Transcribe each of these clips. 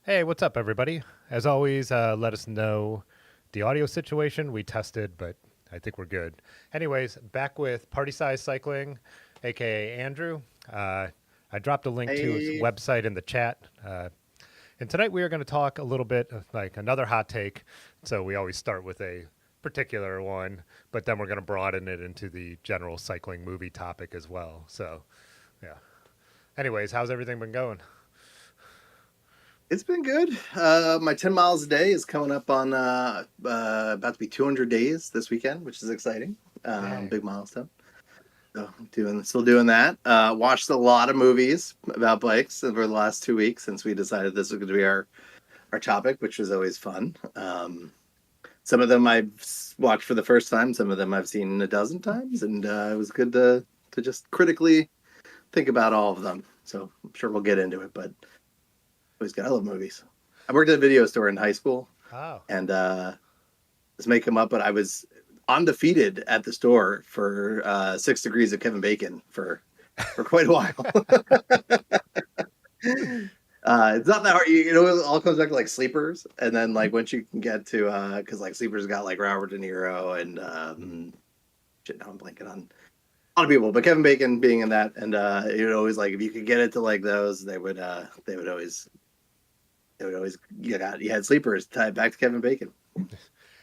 Hey, what's up, everybody? As always, let us know the audio situation. We tested, but I think we're good. Anyways, back with Party Size Cycling, aka Andrew. I dropped a link to his Hey. website in the chat. And tonight we are going to talk a little bit of like another hot take. So we always start with a particular one, but then we're going to broaden it into the general cycling movie topic as well. So, yeah. Anyways, how's everything been going? It's been good. My 10 miles a day is coming up on about to be 200 days this weekend, which is exciting. Yay. Big milestone. So still doing that. Watched a lot of movies about bikes over the last 2 weeks since we decided this was going to be our topic, which was always fun. Some of them I've watched for the first time. Some of them I've seen a dozen times, and it was good to just critically think about all of them. So I'm sure we'll get into it, but I love movies. I worked at a video store in high school, Oh. and this may come up, but I was undefeated at the store for 6 Degrees of Kevin Bacon for quite a while. It's not that hard. You know, it all comes back to like Sleepers, and then like once you can get to because like Sleepers got like Robert De Niro and shit. Now I'm blanking on a lot of people, but Kevin Bacon being in that, and it would always like if you could get it to like those, they would always. You had Sleepers tied back to Kevin Bacon.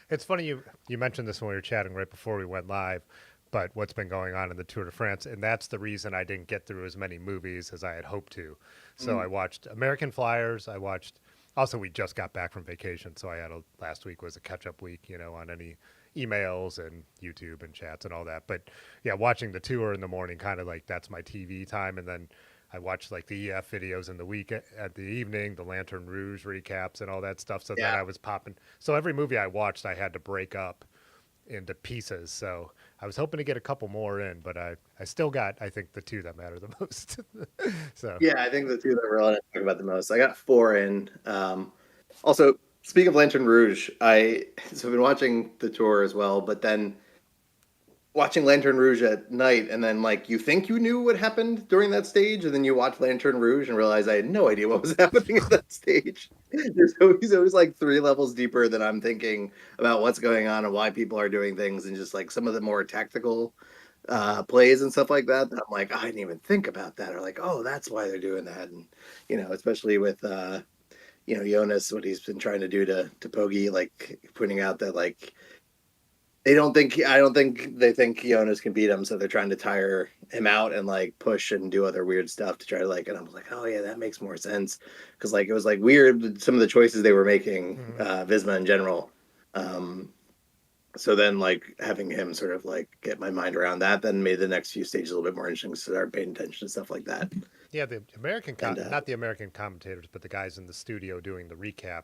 It's funny you mentioned this when we were chatting right before we went live, but what's been going on in the Tour de France, and that's the reason I didn't get through as many movies as I had hoped to. So I watched American Flyers, I watched Also, we just got back from vacation, so I had last week was a catch up week, on any emails and YouTube and chats and all that. But yeah, watching the tour in the morning, kind of like that's my TV time, and then I watch like the EF videos in the week at the evening, the Lantern Rouge recaps and all that stuff. So then Yeah. I was popping. So every movie I watched, I had to break up into pieces. So I was hoping to get a couple more in, but I still got, I think, the two that matter the most. So Yeah, I think the two that we're going to talk about the most. I got four in. Also, speaking of Lantern Rouge, I've been watching the tour as well, but then watching Lantern Rouge at night, and then like you think you knew what happened during that stage, and then you watch Lantern Rouge and realize I had no idea what was happening at that stage. He's always like three levels deeper than I'm thinking about what's going on and why people are doing things, and just like some of the more tactical mhm. plays and stuff like that. I'm like, I didn't even think about that, or like, oh, that's why they're doing that, and especially with Jonas, what he's been trying to do to Poggi, like pointing out that like I don't think they think Jonas can beat him, so they're trying to tire him out and like push and do other weird stuff to try to like. And I was like, oh yeah, that makes more sense because like it was like weird some of the choices they were making, Mhm. Visma in general. Um, so then like having him sort of like get my mind around that then made the next few stages a little bit more interesting to start paying attention to stuff like that. Yeah, the American, And not the American commentators, but the guys in the studio doing the recap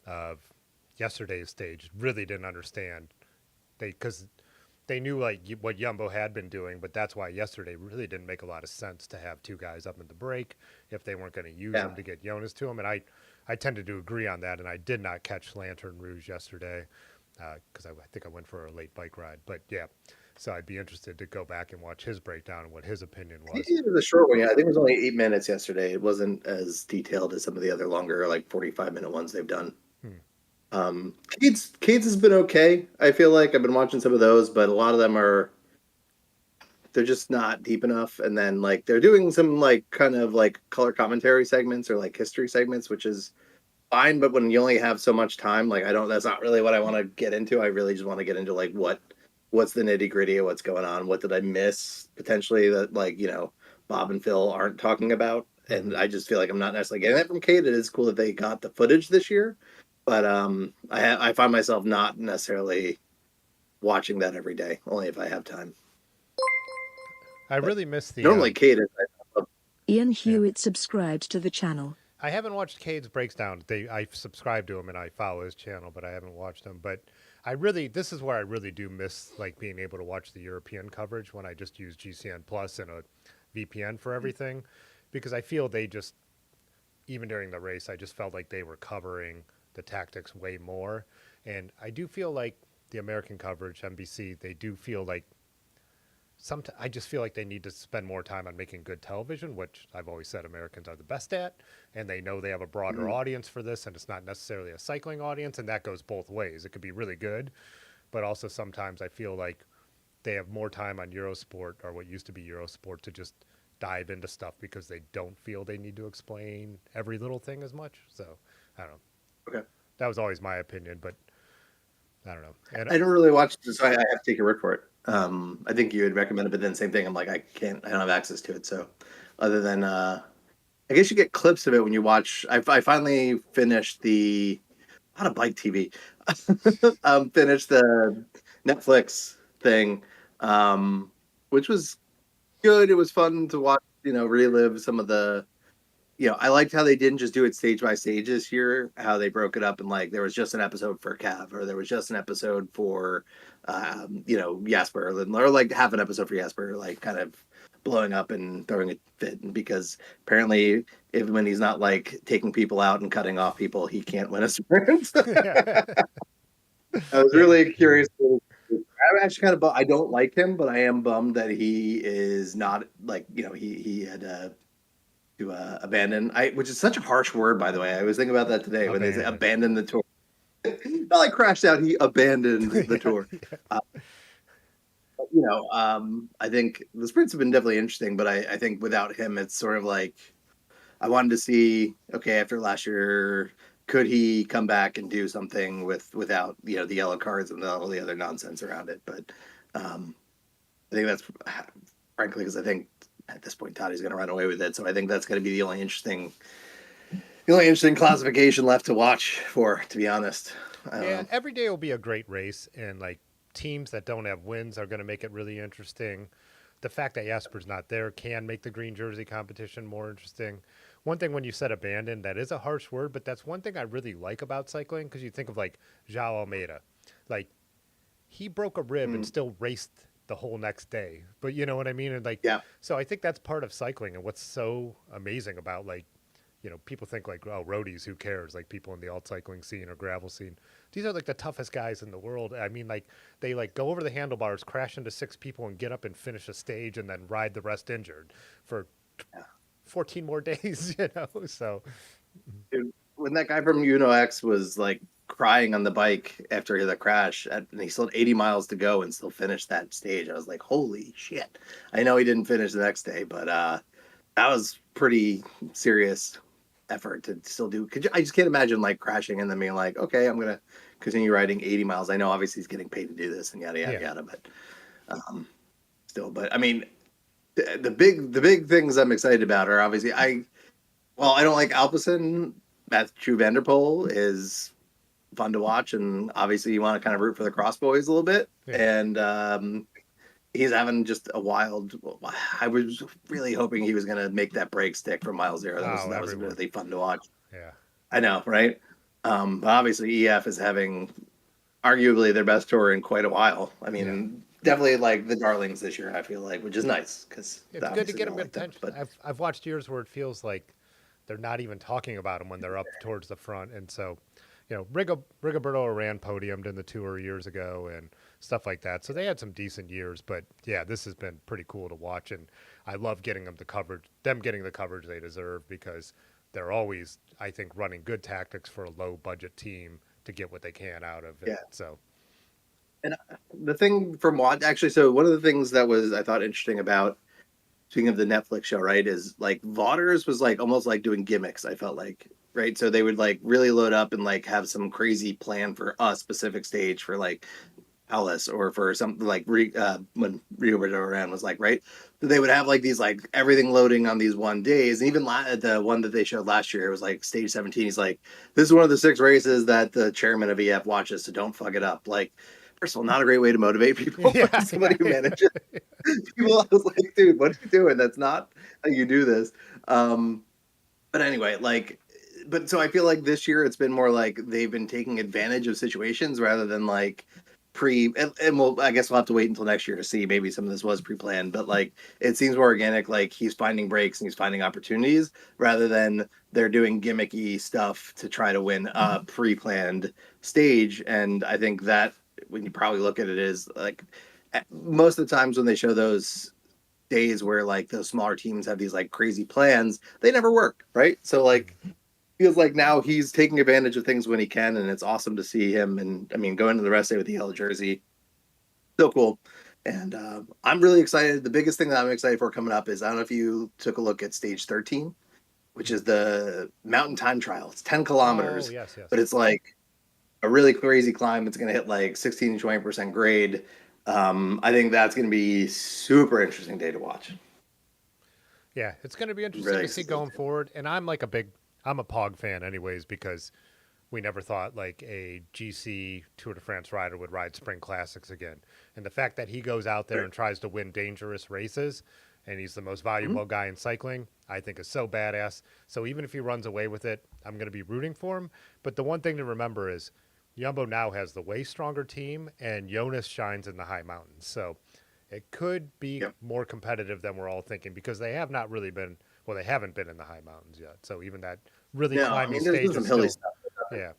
of yesterday's stage really didn't understand because they knew like what Yumbo had been doing, but that's why yesterday really didn't make a lot of sense to have two guys up in the break if they weren't going to use yeah, them to get Jonas to him. And I tended to agree on that, and I did not catch Lantern Rouge yesterday because I think I went for a late bike ride. But yeah, so I'd be interested to go back and watch his breakdown and what his opinion I think was. it was a short one. Yeah, I think it was only 8 minutes yesterday. It wasn't as detailed as some of the other longer, like 45-minute ones they've done. Hmm. Cades has been okay. I feel like I've been watching some of those, but a lot of them are they're just not deep enough. And then like they're doing some like kind of like color commentary segments or like history segments, which is fine. But when you only have so much time, like I don't. That's not really what I want to get into. I really just want to get into like what's the nitty gritty of what's going on. What did I miss potentially that like Bob and Phil aren't talking about. And Mm-hmm. I just feel like I'm not necessarily getting that from Kate. It is cool that they got the footage this year, but I find myself not necessarily watching that every day, only if I have time. I But really miss the normally, Kate is. Ian yeah. Hewitt subscribed to the channel. I haven't watched Cade's breakdown. I subscribe to him and I follow his channel, but I haven't watched him. But this is where I really do miss like being able to watch the European coverage when I just use GCN Plus and a VPN for everything, because I feel they just even during the race I just felt like they were covering the tactics way more, and I do feel like the American coverage NBC they do feel like I just feel like they need to spend more time on making good television, which I've always said Americans are the best at, and they know they have a broader audience for this, and it's not necessarily a cycling audience, and that goes both ways. It could be really good, but also sometimes I feel like they have more time on Eurosport or what used to be Eurosport to just dive into stuff because they don't feel they need to explain every little thing as much. So I don't know. Okay. That was always my opinion, but I don't know. And I don't really watch it, so I have to take your word for it. I think you had recommended, but then same thing. I'm like, I don't have access to it. So, other than, I guess you get clips of it when you watch. I finally finished not a bike TV. Finished the Netflix thing, um, which was good. It was fun to watch. Relive some of the I liked how they didn't just do it stage by stage this year, how they broke it up and like there was just an episode for Cav or there was just an episode for Jasper or like half an episode for Jasper, like kind of blowing up and throwing a fit because apparently if when he's not like taking people out and cutting off people, he can't win a sprint. yeah, I was yeah, really curious. I'm actually kind of I don't like him, but I am bummed that he is not like he had to abandon. Which is such a harsh word, by the way. I was thinking about that today when they say abandon. abandon the tour. Not like crashed out; he abandoned the yeah, tour. Uh, I think the sprints have been definitely interesting, but I think without him, it's sort of like I wanted to see. Okay, after last year, could he come back and do something without the yellow cards and all the other nonsense around it? But I think that's frankly because I think at this point Toddy's going to run away with it. So I think that's going to be the only interesting the only interesting classification left to watch for, to be honest. I don't Yeah, know. every day will be a great race, and like teams that don't have wins are going to make it really interesting. The fact that Jasper's not there can make the green jersey competition more interesting. One thing when you said abandoned, that is a harsh word, but that's one thing I really like about cycling because you think of like João Almeida. Like he broke a rib and Mm, still raced the whole next day. But you know what I mean? And like, yeah, so I think that's part of cycling and what's so amazing about like, people think like, oh, roadies, who cares? Like people in the alt cycling scene or gravel scene. These are like the toughest guys in the world. I mean, like they like go over the handlebars, crash into six people, and get up and finish a stage, and then ride the rest injured for yeah. 14 more days. So Dude, when that guy from UNOX was like crying on the bike after the crash, and he still had 80 miles to go and still finished that stage, I was like, holy shit. I know he didn't finish the next day, but that was pretty serious effort to still do. I just can't imagine like crashing and then being like, okay, I'm gonna continue riding 80 miles. I know obviously he's getting paid to do this and yada yada yeah, yada, but um, still. But I mean, the big things I'm excited about are obviously I don't like Alpecin. Matthew Vanderpool is fun to watch, and obviously you want to kind of root for the Crossboys a little bit. yeah. And he's having just a wild. I was really hoping he was going to make that break stick from mile zero. That was Oh, that was everyone. really fun to watch. Yeah, I know, right? But obviously EF is having arguably their best tour in quite a while. I yeah. mean, definitely like the darlings this year. I feel like, which is nice because It's good to obviously we get them don't like them. attention. But I've watched years where it feels like they're not even talking about them when they're up towards the front, and so Rigoberto ran podiumed in the tour years ago and stuff like that. So they had some decent years, but yeah, this has been pretty cool to watch, and I love getting them getting the coverage they deserve because they're always, I think, running good tactics for a low budget team to get what they can out of it. yeah, So and the thing from what actually, so one of the things that was I thought interesting about speaking of the Netflix show, right, is like Vaughters was like almost like doing gimmicks, I felt like, right? So they would like really load up and like have some crazy plan for a specific stage for like Alice or for something like when Rio Duran was like, right? So they would have like these like everything loading on these one days. And even the one that they showed last year, it was like stage 17. He's like, this is one of the 6 races that the chairman of EF watches, so don't fuck it up. Like, first of all, not a great way to motivate people. yeah, Somebody who manages people, I was like, dude, what are you doing? That's not how you do this. Um, but anyway, like, but so I feel like this year it's been more like they've been taking advantage of situations rather than like and we'll I guess we'll have to wait until next year to see maybe some of this was pre-planned, but like it seems more organic, like he's finding breaks and he's finding opportunities rather than they're doing gimmicky stuff to try to win a pre-planned stage. And I think that when you probably look at it is like most of the times when they show those days where like those smaller teams have these like crazy plans, they never work, right? So like feels like now he's taking advantage of things when he can, and it's awesome to see him. And I mean, going to the rest day with the yellow jersey, so cool. And I'm really excited. The biggest thing that I'm excited for coming up is I don't know if you took a look at stage 13, which is the mountain time trial. It's 10 oh kilometers, yes, yes. but it's like a really crazy climb. It's going to hit like 16 to 20% grade. I think that's going to be super interesting day to watch. Yeah, it's going to be I'm interesting really to see excited. going forward. And I'm a Pog fan anyways because we never thought like a GC Tour de France rider would ride spring classics again. And the fact that he goes out there Right. and tries to win dangerous races and he's the most Mhm. valuable guy in cycling, I think is so badass. So even if he runs away with it, I'm going to be rooting for him. But the one thing to remember is Jumbo now has the way stronger team and Jonas shines in the high mountains. So it could be Yep. more competitive than we're all thinking because they have not really been, well, they haven't been in the high mountains yet. So even that really No, I climby mean, there's been stage some is hilly still, stuff. yeah,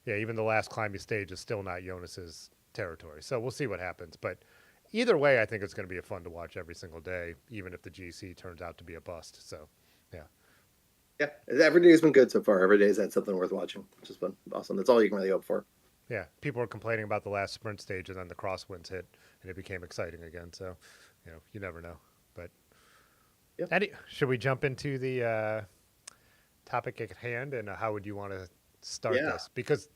yeah, even the last climby stage is still not Jonas's territory. So we'll see what happens. But either way, I think it's going to be a fun to watch every single day, even if the GC turns out to be a bust. So, yeah. Yeah, every day's been good so far. Every day's had something worth watching, which has been awesome. That's all you can really hope for. Yeah. People were complaining about the last sprint stage and then the crosswinds hit and it became exciting again. So, you never know. But Yep. should we jump into the topic at hand and how would you want to start Yeah. this? Because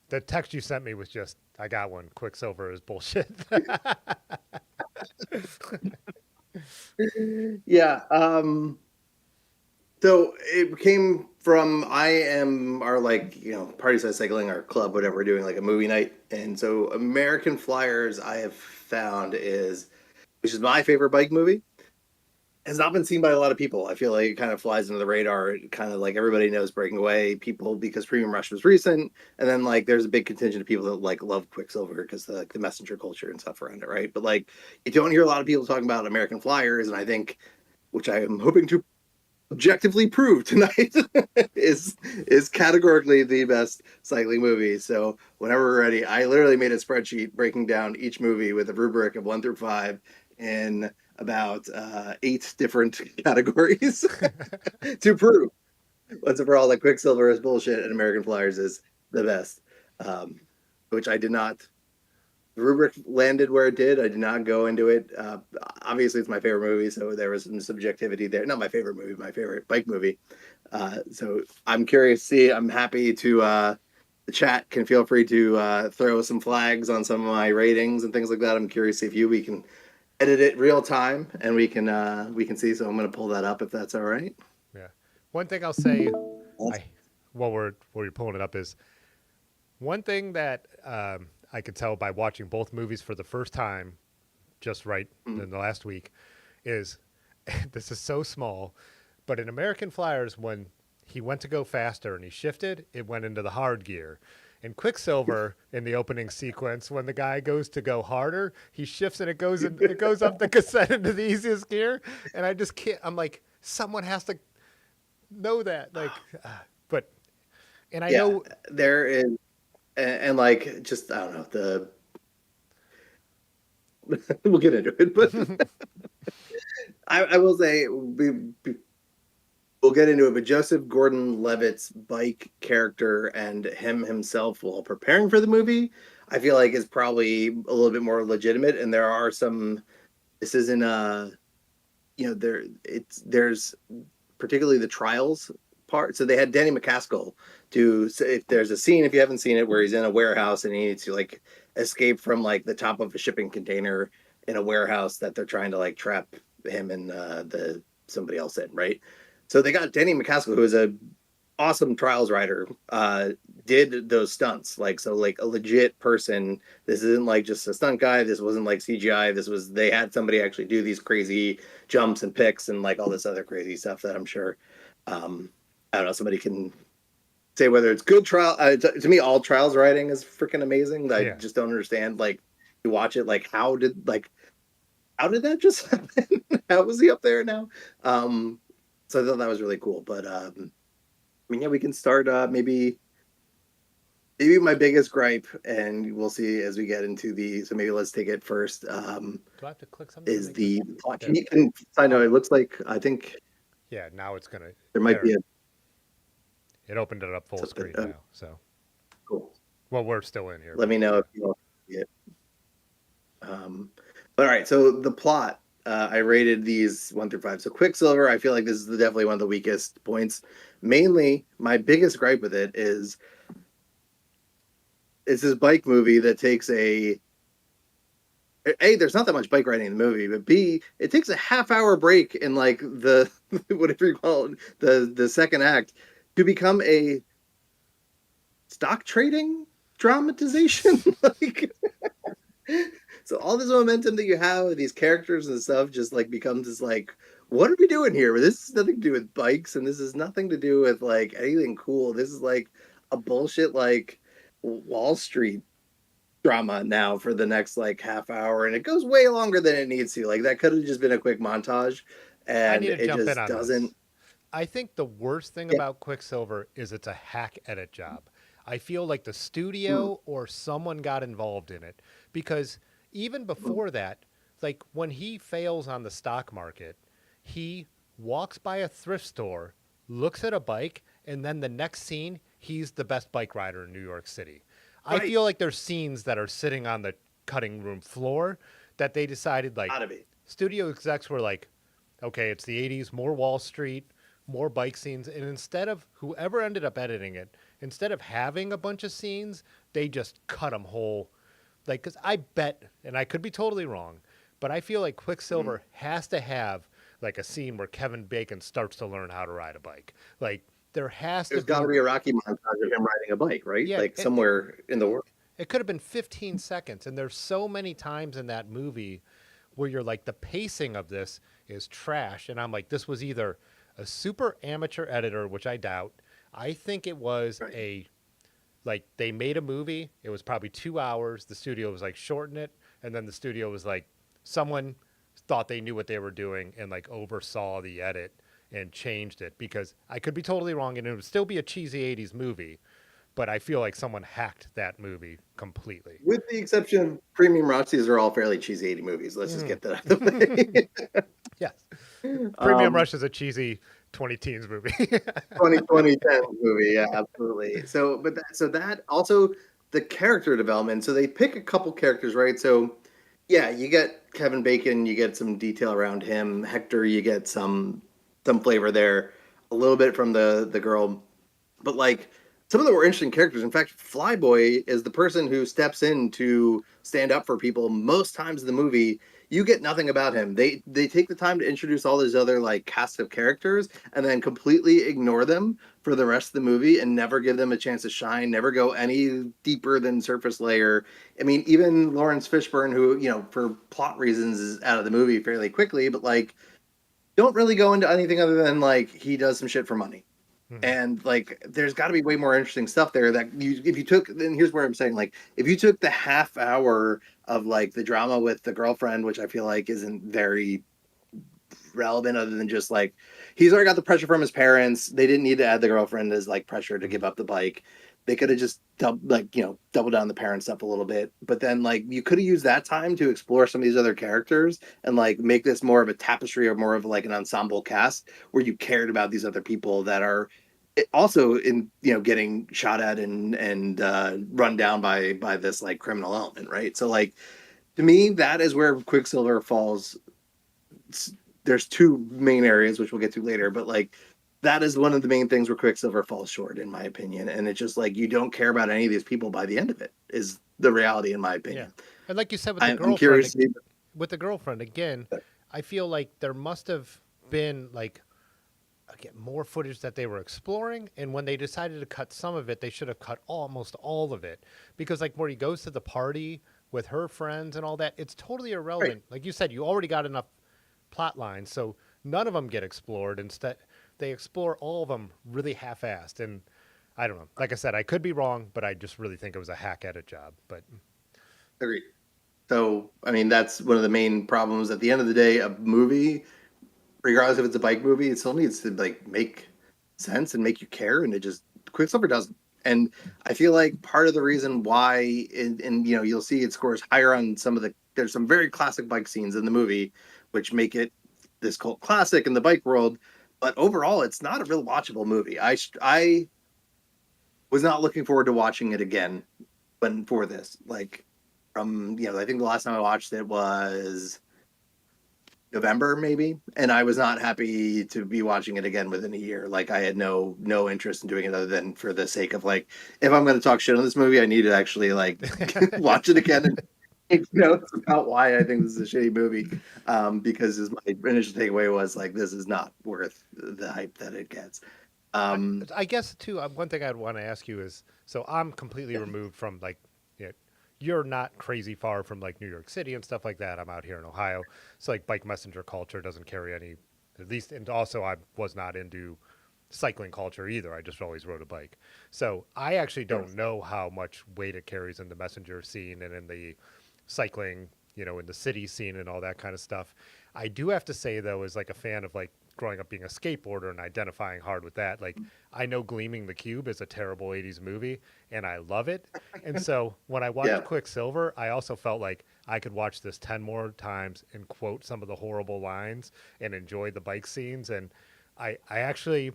the text you sent me was just, I got one. Quicksilver is bullshit. Yeah. So it came from I am our party size cycling, our club, whatever, we're doing like a movie night. And so American Flyers I have found is which is my favorite bike movie. Has not been seen by a lot of people. I feel like it kind of flies under the radar. It kind of like everybody knows Breaking Away, people because Premium Rush was recent, and then like there's a big contingent of people that like love Quicksilver because the messenger culture and stuff around it, right? But like you don't hear a lot of people talking about American Flyers, and I think, which I am hoping to objectively prove tonight, is categorically the best cycling movie. So whenever we're ready, I literally made a spreadsheet breaking down each movie with a rubric of 1 through 5 in about 8 different categories to prove once and for all that Quicksilver is bullshit and American Flyers is the best. Um, which I did not. The rubric landed where it did. I did not go into it. Obviously, it's my favorite movie, so there was some subjectivity there. Not my favorite movie, my favorite bike movie. So I'm curious to see. I'm happy to. The chat can feel free to throw some flags on some of my ratings and things like that. I'm curious if we can edit it real time and we can see. So I'm going to pull that up if that's all right. Yeah. One thing I'll say, while you're pulling it up is one thing that I could tell by watching both movies for the first time, just right in the last week, is this is so small, but in American Flyers, when he went to go faster and he shifted, it went into the hard gear. In Quicksilver, in the opening sequence, when the guy goes to go harder, he shifts and it goes up the cassette into the easiest gear, and I just can't. I'm like, someone has to know that, like, but and I know there is, and like just I don't know the. We'll get into it, but I will say we'll get into it. But Joseph Gordon-Levitt's bike character and him himself, while preparing for the movie, I feel like is probably a little bit more legitimate. And there are some. This isn't there's particularly the trials part. So they had Danny McCaskill do. So if there's a scene, if you haven't seen it, where he's in a warehouse and he needs to like escape from like the top of a shipping container in a warehouse that they're trying to like trap him and the somebody else in, right? So they got Danny McCaskill, who is a awesome trials rider, did those stunts, like so like a legit person. This isn't like just a stunt guy. This wasn't like CGI. This was they had somebody actually do these crazy jumps and picks and like all this other crazy stuff that I'm sure I don't know, somebody can say whether it's good trial. To me, all trials riding is freaking amazing. I just don't understand. Like, you watch it, like, how did that just happen? How was he up there now? So I thought that was really cool. But I mean, yeah, we can start. Maybe my biggest gripe, and we'll see as we get into the. So maybe let's take it first. do I have to click something? Is the plot? I know it looks like I think. Yeah, now it's gonna. There might be a. It opened it up full screen now, so. Cool. Well, we're still in here. Let me know if you want to see it. But all right, so the plot, I rated these 1 through 5. So Quicksilver, I feel like this is definitely one of the weakest points. Mainly, my biggest gripe with it is it's this bike movie that takes A, there's not that much bike riding in the movie, but B, it takes a half-hour break in like the whatever you call it, the second act to become a stock trading dramatization. Like, so all this momentum that you have with these characters and stuff just like becomes this like, what are we doing here? This has nothing to do with bikes, and this has nothing to do with like anything cool. This is like a bullshit like Wall Street drama now for the next like half hour, and it goes way longer than it needs to. Like that could have just been a quick montage, and I need to it jump in just on doesn't. This. I think the worst thing about Quicksilver is it's a hack edit job. I feel like the studio or someone got involved in it because even before that, like when he fails on the stock market, he walks by a thrift store, looks at a bike, and then the next scene, he's the best bike rider in New York City. Right. I feel like there's scenes that are sitting on the cutting room floor that they decided like studio execs were like, okay, it's the 80s, more Wall Street, more bike scenes. And instead of whoever ended up editing it, instead of having a bunch of scenes, they just cut them whole. Like, because I bet, and I could be totally wrong, but I feel like Quicksilver has to have like a scene where Kevin Bacon starts to learn how to ride a bike. Like there has to There's got be, to be a Rocky montage of him riding a bike, right? yeah, Like somewhere in the world. it could have been 15 seconds. And there's so many times in that movie where you're like, the pacing of this is trash. And I'm like, this was either a super amateur editor, which I doubt. I think it was Right. like they made a movie. It was probably 2 hours. The studio was like, shorten it. And then the studio was like, someone thought they knew what they were doing and like oversaw the edit and changed it, because I could be totally wrong and it would still be a cheesy 80s movie, but I feel like someone hacked that movie completely. With the exception of Premium Russies are all fairly cheesy 80 movies. Let's just get that out of the way. Yes. Premium um, Rush is a cheesy 20 teens movie. 2010 movie, yeah, absolutely. So, but that also the character development. So they pick a couple characters, right? So, yeah, you get Kevin Bacon, you get some detail around him. Hector, you get some flavor there, a little bit from the girl, but like some of the more interesting characters. In fact, Flyboy is the person who steps in to stand up for people most times in the movie. You get nothing about him. They take the time to introduce all these other like cast of characters and then completely ignore them for the rest of the movie and never give them a chance to shine, never go any deeper than surface layer. I mean, even Lawrence Fishburne, who, for plot reasons is out of the movie fairly quickly, but like don't really go into anything other than like he does some shit for money. Mhm. And like there's got to be way more interesting stuff there that if you took, then here's where I'm saying, like, if you took the half hour of like the drama with the girlfriend, which I feel like isn't very relevant other than just like he's already got the pressure from his parents. They didn't need to add the girlfriend as like pressure to give up the bike. They could have just double down the parent stuff a little bit. But then like you could have used that time to explore some of these other characters and like make this more of a tapestry or more of like an ensemble cast where you cared about these other people that are also in getting shot at and run down by this like criminal element, right? So like to me that is where Quicksilver falls. There's two main areas which we'll get to later, but like that is one of the main things where Quicksilver falls short, in my opinion. And it's just like you don't care about any of these people by the end of it. Is the reality, in my Yeah. opinion. And like you said I'm curious to see. with the girlfriend again, I feel like there must have been like again more footage that they were exploring, and when they decided to cut some of it, they should have cut almost all of it, because like where he goes to the party with her friends and all that, it's totally Right. irrelevant. Like you said, you already got enough plot lines, so none of them get explored. Instead, they explore all of them really half-assed, and I don't know. Like I said, I could be wrong, but I just really think it was a hack edit job. But Agreed. So, I mean, that's one of the main problems. At the end of the day, a movie, regardless if it's a bike movie, it still needs to like make sense and make you care, and it just Quicksilver doesn't. And I feel like part of the reason why, and you'll see it scores higher on some of the. There's some very classic bike scenes in the movie, which make it this cult classic in the bike world. But overall, it's not a real watchable movie. I was not looking forward to watching it again when for this. Like from I think the last time I watched it was November maybe, and I was not happy to be watching it again within a year. Like I had no interest in doing it other than for the sake of like if I'm going to talk shit on this movie, I need to actually like watch it again and take notes about why I think this is a shitty movie. Because my initial takeaway was like this is not worth the hype that it gets. I, Um, I guess too. One thing I'd want to ask you is, so I'm completely yeah, removed from like, you know, you're not crazy far from like New York City and stuff like that. I'm out here in Ohio, so like bike messenger culture doesn't carry any, at least, and also I was not into cycling culture either. I just always rode a bike, so I actually sure. don't know how much weight it carries in the messenger scene and in the cycling, in the city scene and all that kind of stuff. I do have to say though, as like a fan of like growing up being a skateboarder and identifying hard with that, like I know Gleaming the Cube is a terrible 80s movie and I love it. And so when I watched Yeah, Quicksilver, I also felt like I could watch this 10 more times and quote some of the horrible lines and enjoy the bike scenes. And I actually,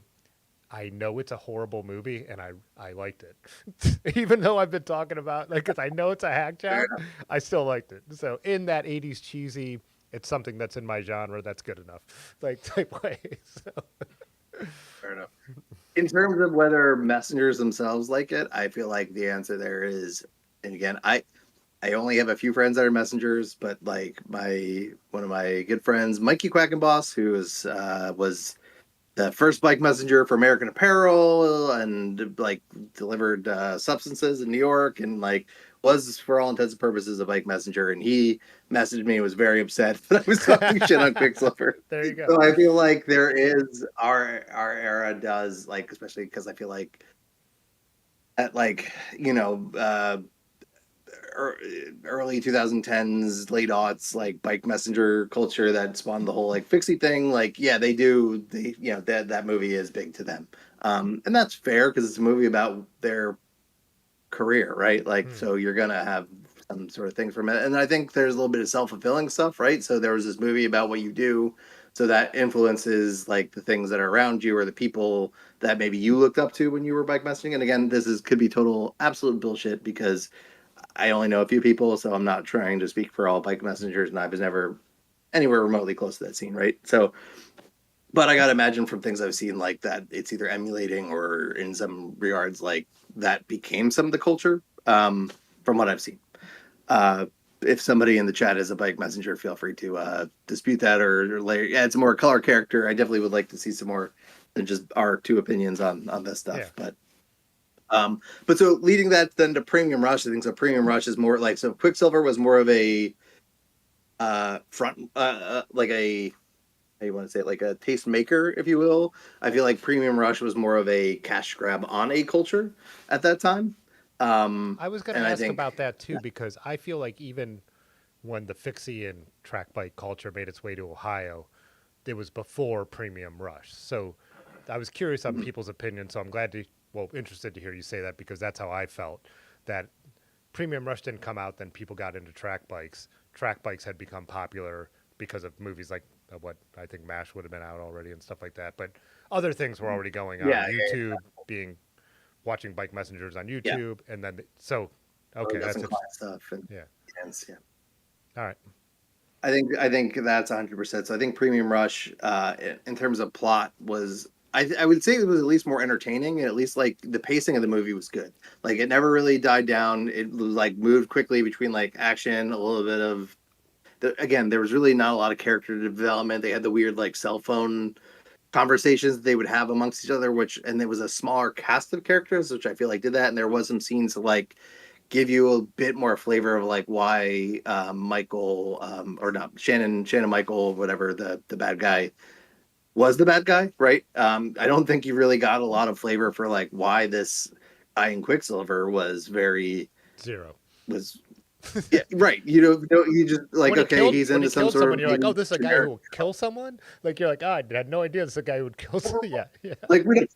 I know it's a horrible movie and I liked it. Even though I've been talking about, like, because I know it's a hack fair job, enough. I still liked it. So in that 80s cheesy, it's something that's in my genre, that's good enough, like, type way. So, Fair enough. In terms of whether messengers themselves like it, I feel like the answer there is, and again, I only have a few friends that are messengers, but like one of my good friends, Mikey Quackenboss, who was the first bike messenger for American Apparel and like delivered substances in New York and like was for all intents and purposes a bike messenger. And he messaged me and was very upset that I was talking shit on Quicksilver. There you go. So I feel like there is our era does like, especially because I feel like at like early 2010s, late aughts, like bike messenger culture that spawned the whole like fixie thing. Like, yeah, that movie is big to them, and that's fair because it's a movie about their career, right? Like, so you're gonna have some sort of things from it, and I think there's a little bit of self-fulfilling stuff, right? So there was this movie about what you do, so that influences like the things that are around you or the people that maybe you looked up to when you were bike messaging. And again, this is could be total absolute bullshit because I only know a few people, so I'm not trying to speak for all bike messengers, and I was never anywhere remotely close to that scene, right? So, but I gotta imagine from things I've seen, like that, it's either emulating or in some regards, like that became some of the culture. From what I've seen, uh, if somebody in the chat is a bike messenger, feel free to dispute that or later. Yeah, it's a more color character. I definitely would like to see some more than just our two opinions on this stuff, Yeah. But so leading that then to Premium Rush, I think so. Premium Rush is more like so. Quicksilver was more of a like a how you want to say it, like a taste maker, if you will. I feel like Premium Rush was more of a cash grab on a culture at that time. I was going to And I ask think about that too because I feel like even when the fixie and track bike culture made its way to Ohio, it was before Premium Rush. So I was curious on people's opinions. So I'm interested to hear you say that because that's how I felt. That Premium Rush didn't come out, then people got into track bikes. Track bikes had become popular because of movies like what I think MASH would have been out already and stuff like that. But other things were already going on. yeah, YouTube being watching bike messengers on yeah, YouTube, and then yeah. okay, Got that's some it. class stuff and Yeah. yeah. All right. I think that's 100%. So I think Premium Rush, in terms of plot, was I would say it was at least more entertaining, and at least like the pacing of the movie was good. Like it never really died down. It was like moved quickly between like action, a little bit of again. There was really not a lot of character development. They had the weird like cell phone conversations that they would have amongst each other, and there was a smaller cast of characters, which I feel like did that. And there was some scenes to like give you a bit more flavor of like why Michael or not Shannon Michael whatever the bad guy was the bad guy, right? I don't think you really got a lot of flavor for like why this guy in Quicksilver was very Zero. was yeah, right. You just like okay, he's When he into some killed sort someone, of you're like, oh, this is a guy who generic will kill someone. Like you're like, I had no idea this is a guy who would kill. Yeah, yeah, like we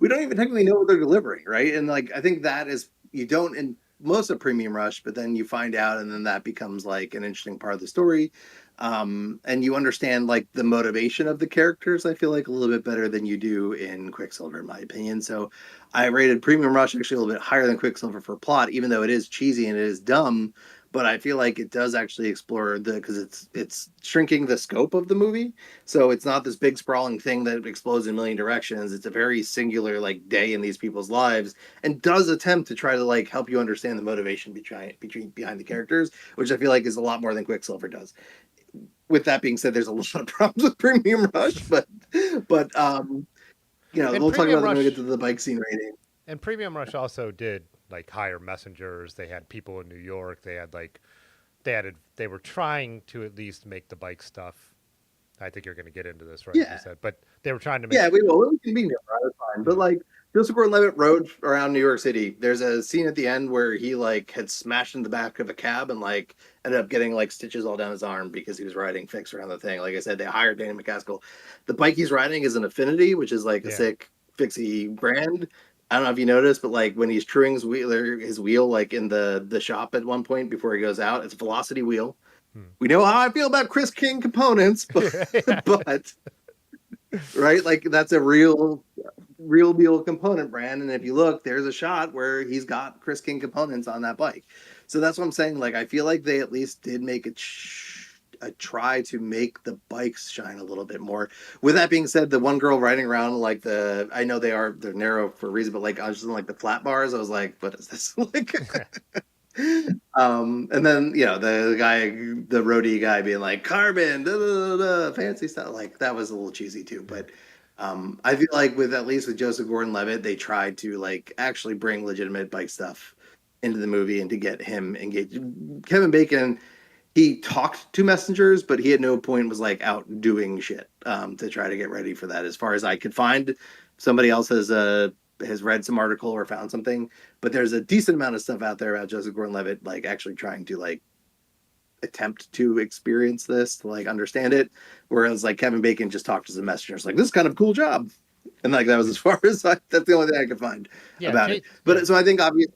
don't even technically know what they're delivering, right? And like I think that is you don't in most of Premium Rush, but then you find out, and then that becomes like an interesting part of the story, and you understand like the motivation of the characters. I feel like a little bit better than you do in Quicksilver, in my opinion. So I rated Premium Rush actually a little bit higher than Quicksilver for plot, even though it is cheesy and it is dumb. But I feel like it does actually explore the because it's shrinking the scope of the movie, so it's not this big sprawling thing that explodes in a million directions. It's a very singular like day in these people's lives, and does attempt to try to like help you understand the motivation behind the characters, which I feel like is a lot more than Quicksilver does. With that being said, there's a lot of problems with Premium Rush, but and we'll talk about Premium that when we get Rush to the bike scene rating. and Premium Rush also did like hire messengers. They had people in New York. They had like they were trying to at least make the bike stuff. I think you're going to get into this, right? You Yeah, said, but they were trying to make. yeah, we will. We can be near. That's fine. But Yeah. like Joseph Gordon-Levitt rode around New York City. There's a scene at the end where he like had smashed in the back of a cab and like ended up getting like stitches all down his arm because he was riding fixed around the thing. Like I said, they hired Danny McCaskill. The bike he's riding is an Affinity, which is like a Yeah. sick fixie brand. I don't know if you noticed, but like when he's truing his wheel like in the shop at one point before he goes out, it's a Velocity wheel. Hmm. We know how I feel about Chris King components, but Yeah. but right, like that's a real deal component brand. And if you look, there's a shot where he's got Chris King components on that bike. So that's what I'm saying. Like, I feel like they at least did make try to make the bikes shine a little bit more. With that being said, the one girl riding around like I know they're narrow for a reason, but like I was just in like the flat bars. I was like, what is this? Like, and then the guy, the roadie guy, being like carbon, da, da, da, da, fancy stuff. Like that was a little cheesy too, but. I feel like at least with Joseph Gordon-Levitt, they tried to like actually bring legitimate bike stuff into the movie and to get him engaged. Kevin Bacon, he talked to messengers, but he at no point was like out doing shit to try to get ready for that. As far as I could find, somebody else has read some article or found something, but there's a decent amount of stuff out there about Joseph Gordon-Levitt like actually trying to like attempt to experience this, to like understand it, whereas like Kevin Bacon just talked to the messengers like, this is kind of a cool job, and like that was as far as that's the only thing I could find about it. But so I think obviously,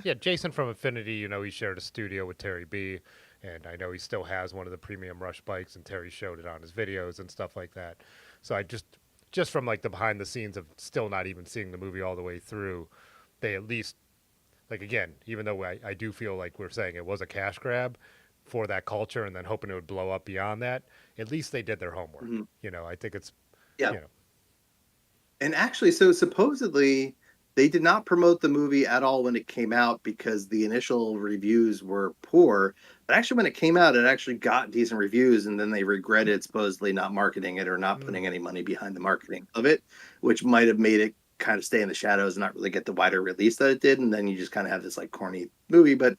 yeah, Jason from Infinity, he shared a studio with Terry B, and I know he still has one of the premium Rush bikes, and Terry showed it on his videos and stuff like that. So I just from like the behind the scenes of still not even seeing the movie all the way through, they at least, like, again, even though I do feel like we're saying it was a cash grab for that culture and then hoping it would blow up beyond that, at least they did their homework. I think it's, yeah. And actually, so supposedly they did not promote the movie at all when it came out because the initial reviews were poor. But actually, when it came out, it actually got decent reviews, and then they regretted supposedly not marketing it or not putting any money behind the marketing of it, which might have made it kind of stay in the shadows and not really get the wider release that it did. And then you just kind of have this like corny movie. But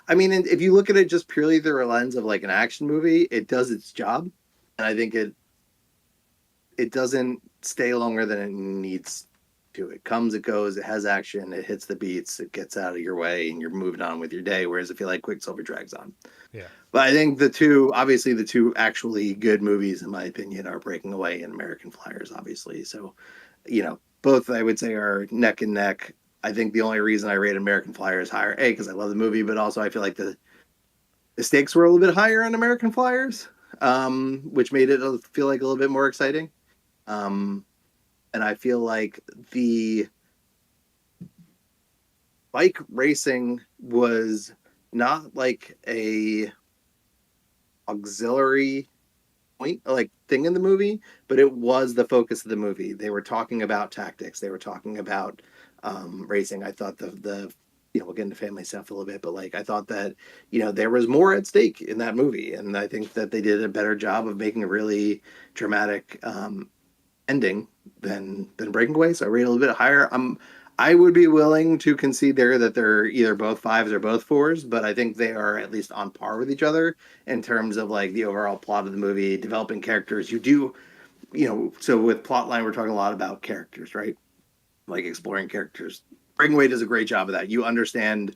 I mean, if you look at it just purely through a lens of like an action movie, it does its job, and I think it doesn't stay longer than it needs to. It comes, it goes, it has action, it hits the beats, it gets out of your way, and you're moving on with your day. Whereas I feel like Quicksilver drags on. Yeah. But I think the two actually good movies, in my opinion, are Breaking Away and American Flyers, obviously. So, both I would say are neck and neck. I think the only reason I rate American Flyers higher, A, because I love the movie, but also I feel like the stakes were a little bit higher on American Flyers, which made it feel like a little bit more exciting. And I feel like the bike racing was not like a auxiliary point like thing in the movie, but it was the focus of the movie. They were talking about tactics, they were talking about racing. I thought the we'll get into family stuff a little bit, but like I thought that there was more at stake in that movie, and I think that they did a better job of making a really dramatic ending than Breaking Away. So I rate a little bit higher. I would be willing to concede there that they're either both fives or both fours, but I think they are at least on par with each other in terms of like the overall plot of the movie, developing characters. You do, so with plotline, we're talking a lot about characters, right? Like exploring characters. Breaking Away does a great job of that. You understand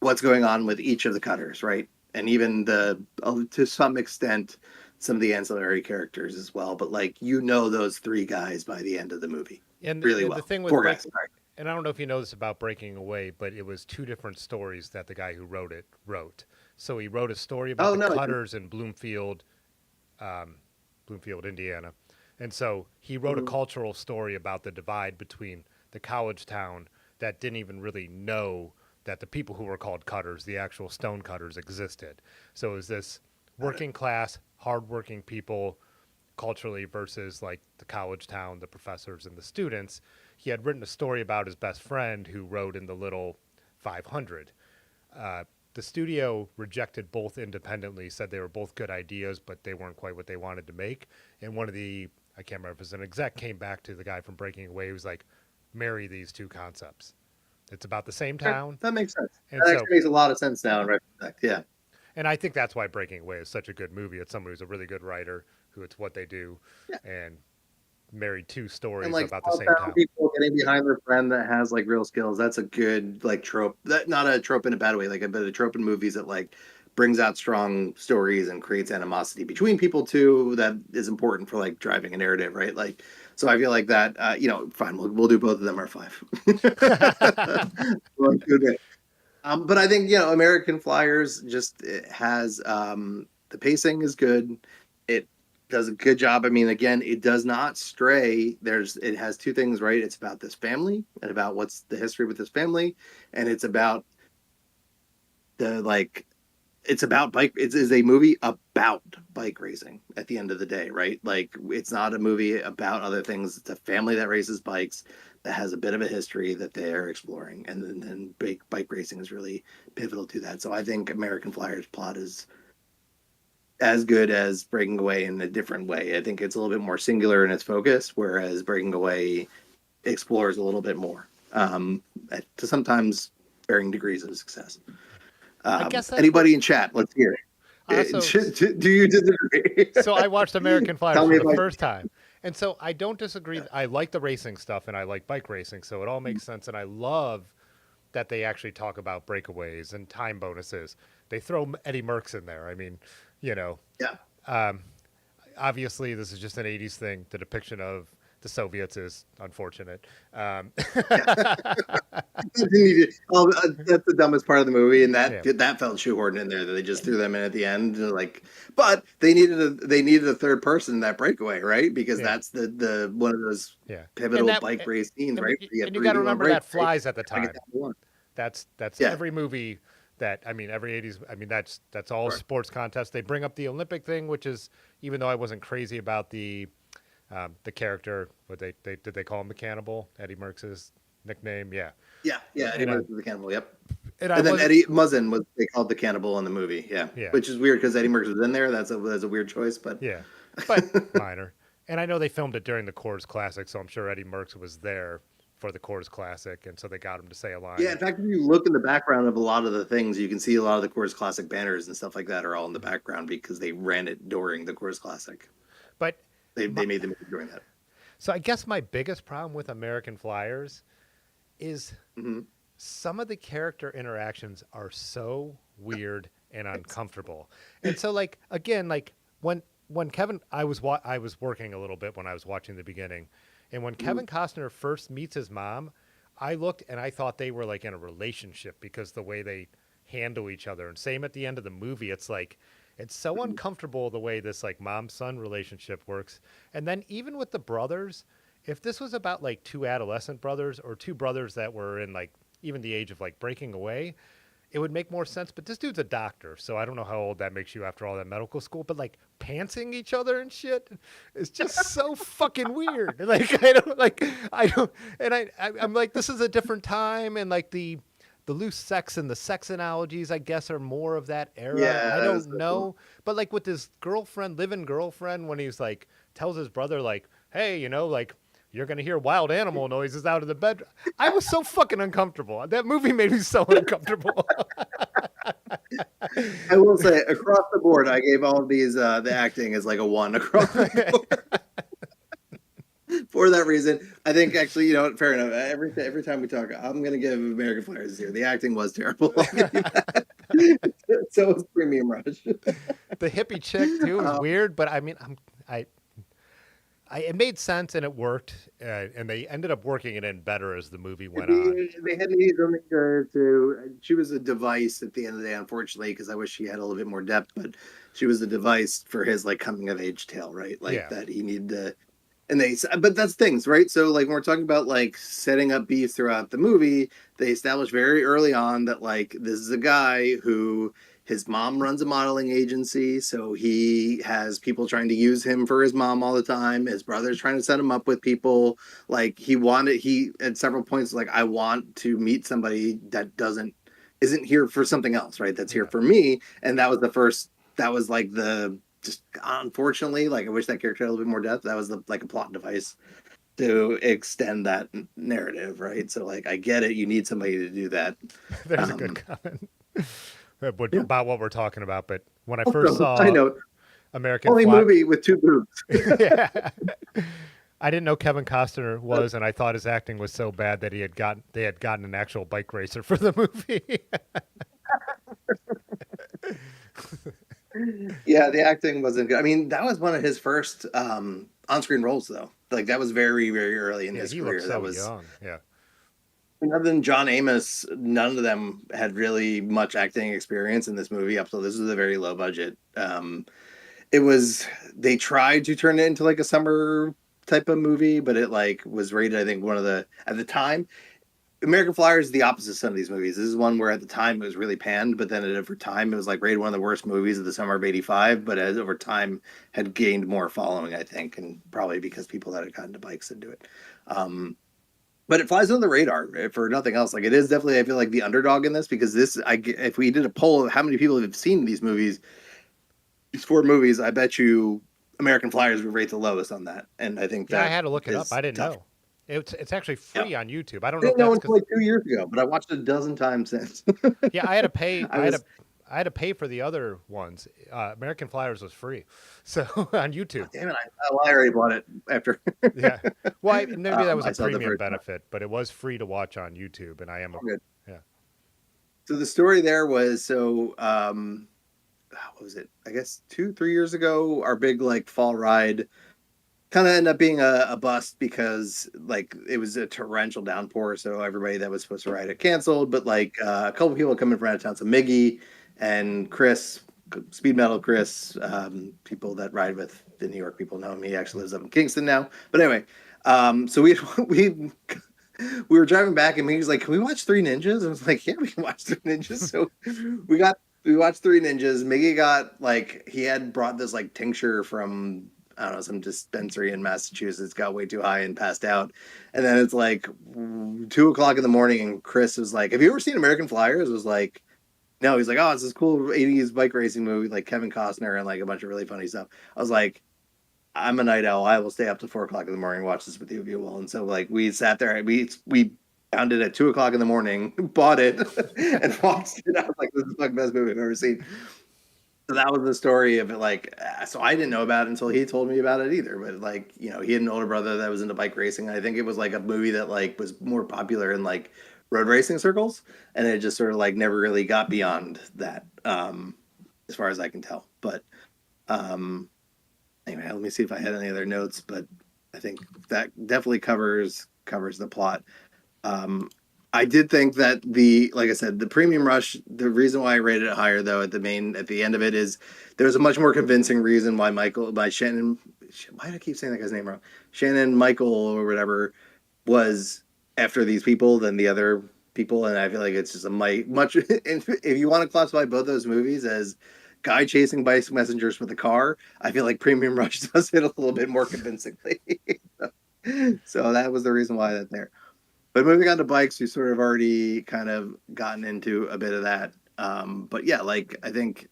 what's going on with each of the cutters, right? And even to some extent, some of the ancillary characters as well. But like those three guys by the end of the movie, and really and well. The thing with Four guys, sorry. And I don't know if you know this about Breaking Away, but it was two different stories that the guy who wrote it wrote. So he wrote a story about the cutters in Bloomfield, Indiana, and so he wrote a cultural story about the divide between the college town that didn't even really know that the people who were called cutters, the actual stone cutters, existed. So it was this working class, hardworking people culturally versus like the college town, the professors and the students. He had written a story about his best friend who rode in the little 500. The studio rejected both independently, said they were both good ideas, but they weren't quite what they wanted to make. And one of I can't remember if it was an exec, came back to the guy from Breaking Away who was like, marry these two concepts. It's about the same town. That makes sense. And that actually makes a lot of sense now in retrospect. Yeah. And I think that's why Breaking Away is such a good movie. It's someone who's a really good writer, who it's what they do, and married two stories about the same town. People getting behind their friend that has like real skills. That's a good like trope. That not a trope in a bad way, like but a trope in movies that like brings out strong stories and creates animosity between people too. That is important for like driving a narrative, right? Like, so I feel like that. Fine, we'll do both of them. Are 5. But I think American Flyers just has the pacing is good. It does a good job. I mean, again, it does not stray. It has two things, right? It's about this family and about what's the history with this family, and it's about the like it's about bike. It is a movie about bike racing at the end of the day, right? Like it's not a movie about other things. It's a family that races bikes that has a bit of a history that they're exploring, and then bike racing is really pivotal to that. So I think American Flyer's plot is as good as Breaking Away in a different way. I think it's a little bit more singular in its focus, whereas Breaking Away explores a little bit more, to sometimes varying degrees of success. I guess that's what Anybody in chat? Let's hear I it. also. Do you disagree? So I watched American Flyers Tell for me the about. first time. And so I don't disagree. I like the racing stuff and I like bike racing. So it all makes sense. And I love that they actually talk about breakaways and time bonuses. They throw Eddie Merckx in there. I mean, you know, Yeah. obviously this is just an 80s thing. The depiction of the Soviets is unfortunate. That's the dumbest part of the movie, and Yeah. that felt shoehorned in there. That they just threw them in at the end, like. But they needed a third person in that breakaway, right? Because Yeah. that's the one of those Yeah. pivotal that, bike race scenes, and, right? and you got to remember that flies at the I get time. that one. That's Yeah. every movie that I mean every 80s I mean that's all Sure. sports contests. They bring up the Olympic thing, which is even though I wasn't crazy about the character, what did they call him the cannibal? Eddie Merckx's nickname, yeah. Yeah, Eddie Murphy the cannibal. Yep. And And then Eddie Muzzin was they called the cannibal in the movie. Yeah, Yeah. which is weird because Eddie Murphy was in there. That's a weird choice, but yeah, but minor. And I know they filmed it during the Coors Classic, so I'm sure Eddie Merckx was there for the Coors Classic, and so they got him to say a line. Yeah, in fact, if you look in the background of a lot of the things, you can see a lot of the Coors Classic banners and stuff like that are all in the background because they ran it during the Coors Classic. But they made the movie during that. So I guess my biggest problem with American Flyers is some of the character interactions are so weird and uncomfortable. And so like again, like when Kevin I was working a little bit when I was watching the beginning, and when Kevin Costner first meets his mom, I looked and I thought they were like in a relationship because the way they handle each other. And same at the end of the movie, it's like it's so uncomfortable the way this like mom-son relationship works. And then even with the brothers, if this was about like two adolescent brothers or two brothers that were in like even the age of like breaking away, it would make more sense. But this dude's a doctor, so I don't know how old that makes you after all that medical school. But like pantsing each other and shit is just so fucking weird. Like I'm like, this is a different time, and like the loose sex and the sex analogies, I guess, are more of that era. Yeah, I that was don't so know. cool. But like with his live-in girlfriend, when he's like tells his brother like, hey, you know, like you're gonna hear wild animal noises out of the bedroom. I was so fucking uncomfortable. That movie made me so uncomfortable. I will say, across the board, I gave all of these the acting as like a 1 across the board. For that reason, I think actually, you know, fair enough. Every time we talk, I'm gonna give American Flyers here. The acting was terrible. So was Premium Rush. The hippie chick too was weird, but I mean, it made sense and it worked, and they ended up working it in better as the movie went on. They had to use something to. She was a device at the end of the day, unfortunately, because I wish she had a little bit more depth. But she was the device for his like coming of age tale, right? Like Yeah. that he needed to. And but that's things, right? So like when we're talking about like setting up beef throughout the movie, they establish very early on that like this is a guy who his mom runs a modeling agency, so he has people trying to use him for his mom all the time. His brother's trying to set him up with people. Like he at several points like I want to meet somebody that isn't here for something else, right? That's here for me. And that was like the just unfortunately, like I wish that character had a little bit more depth. That was like a plot device to extend that narrative, right? So like I get it, you need somebody to do that. There's a good comment about what we're talking about. But when I first saw I know American only movie with 2 boobs. Yeah. I didn't know Kevin Costner was, and I thought his acting was so bad that they had gotten an actual bike racer for the movie. Yeah, the acting wasn't good. I mean, that was one of his first on-screen roles, though. Like that was very, very early in his he career. looked so That was young. Yeah. other than John Amos, none of them had really much acting experience in this movie. Up till this was a very low budget. They tried to turn it into like a summer type of movie, but it like was rated, I think, one of the at the time. American Flyer is the opposite of some of these movies. This is one where at the time it was really panned, but then over time it was like rated one of the worst movies of the summer of '85. But as over time had gained more following, I think, and probably because people that had gotten to bikes into it. But it flies under the radar for nothing else. Like it is definitely, I feel like the underdog in this because if we did a poll of how many people have seen these movies, these four movies, I bet you American Flyers would rate the lowest on that. And I think Yeah, I that had to look it up. is I didn't tough. know. It's actually Yeah. free on YouTube. I don't I know if didn't know that's until because like 2 years ago, but I watched it a dozen times since. yeah, I had to pay. I was I had to pay for the other ones. American Flyers was free, so on YouTube. damn it, I already bought it after Yeah. Well, maybe that was I a saw the premium first time. benefit, but it was free to watch on YouTube, and I am a Oh, good. yeah. So the story there was what was it? I guess 2, 3 years ago, our big like fall ride kind of ended up being a bust because like it was a torrential downpour, so everybody that was supposed to ride it canceled. But like a couple people coming from out of town, so Miggy and Chris, Speed Metal Chris, people that ride with the New York people know him. He actually lives up in Kingston now. But anyway, so we we we were driving back and he was like, "Can we watch Three Ninjas?" I was like, "Yeah, we can watch Three Ninjas." So we got we watched Three Ninjas. Miggy got like he had brought this like tincture from I don't know some dispensary in Massachusetts, got way too high and passed out. And then it's like 2 o'clock in the morning, and Chris was like, "Have you ever seen American Flyers?" I was like, "No." He's like, "Oh, it's this cool '80s bike racing movie, like Kevin Costner and like a bunch of really funny stuff." I was like, I'm a night owl. I will stay up to 4 o'clock in the morning and watch this with you if you will. And so like we sat there, we found it at 2 o'clock in the morning, bought it, and watched it. I was like, this is the fucking best movie I've ever seen. So that was the story of it. Like, so I didn't know about it until he told me about it either. But like, he had an older brother that was into bike racing. I think it was like a movie that like was more popular in like road racing circles, and it just sort of like never really got beyond that, as far as I can tell. But um, anyway, let me see if I had any other notes, but I think that definitely covers the plot. Um, I did think that like I said, the premium rush. The reason why I rated it higher, though, at the end of it is there's a much more convincing reason why Shannon. Why do I keep saying that guy's name wrong? Shannon Michael or whatever was after these people than the other people, and I feel like it's just a much. If you want to classify both those movies as guy chasing bike messengers with a car, I feel like Premium Rush does it a little bit more convincingly. So that was the reason why that's there. But moving on to bikes, we sort of already kind of gotten into a bit of that. But yeah, like I think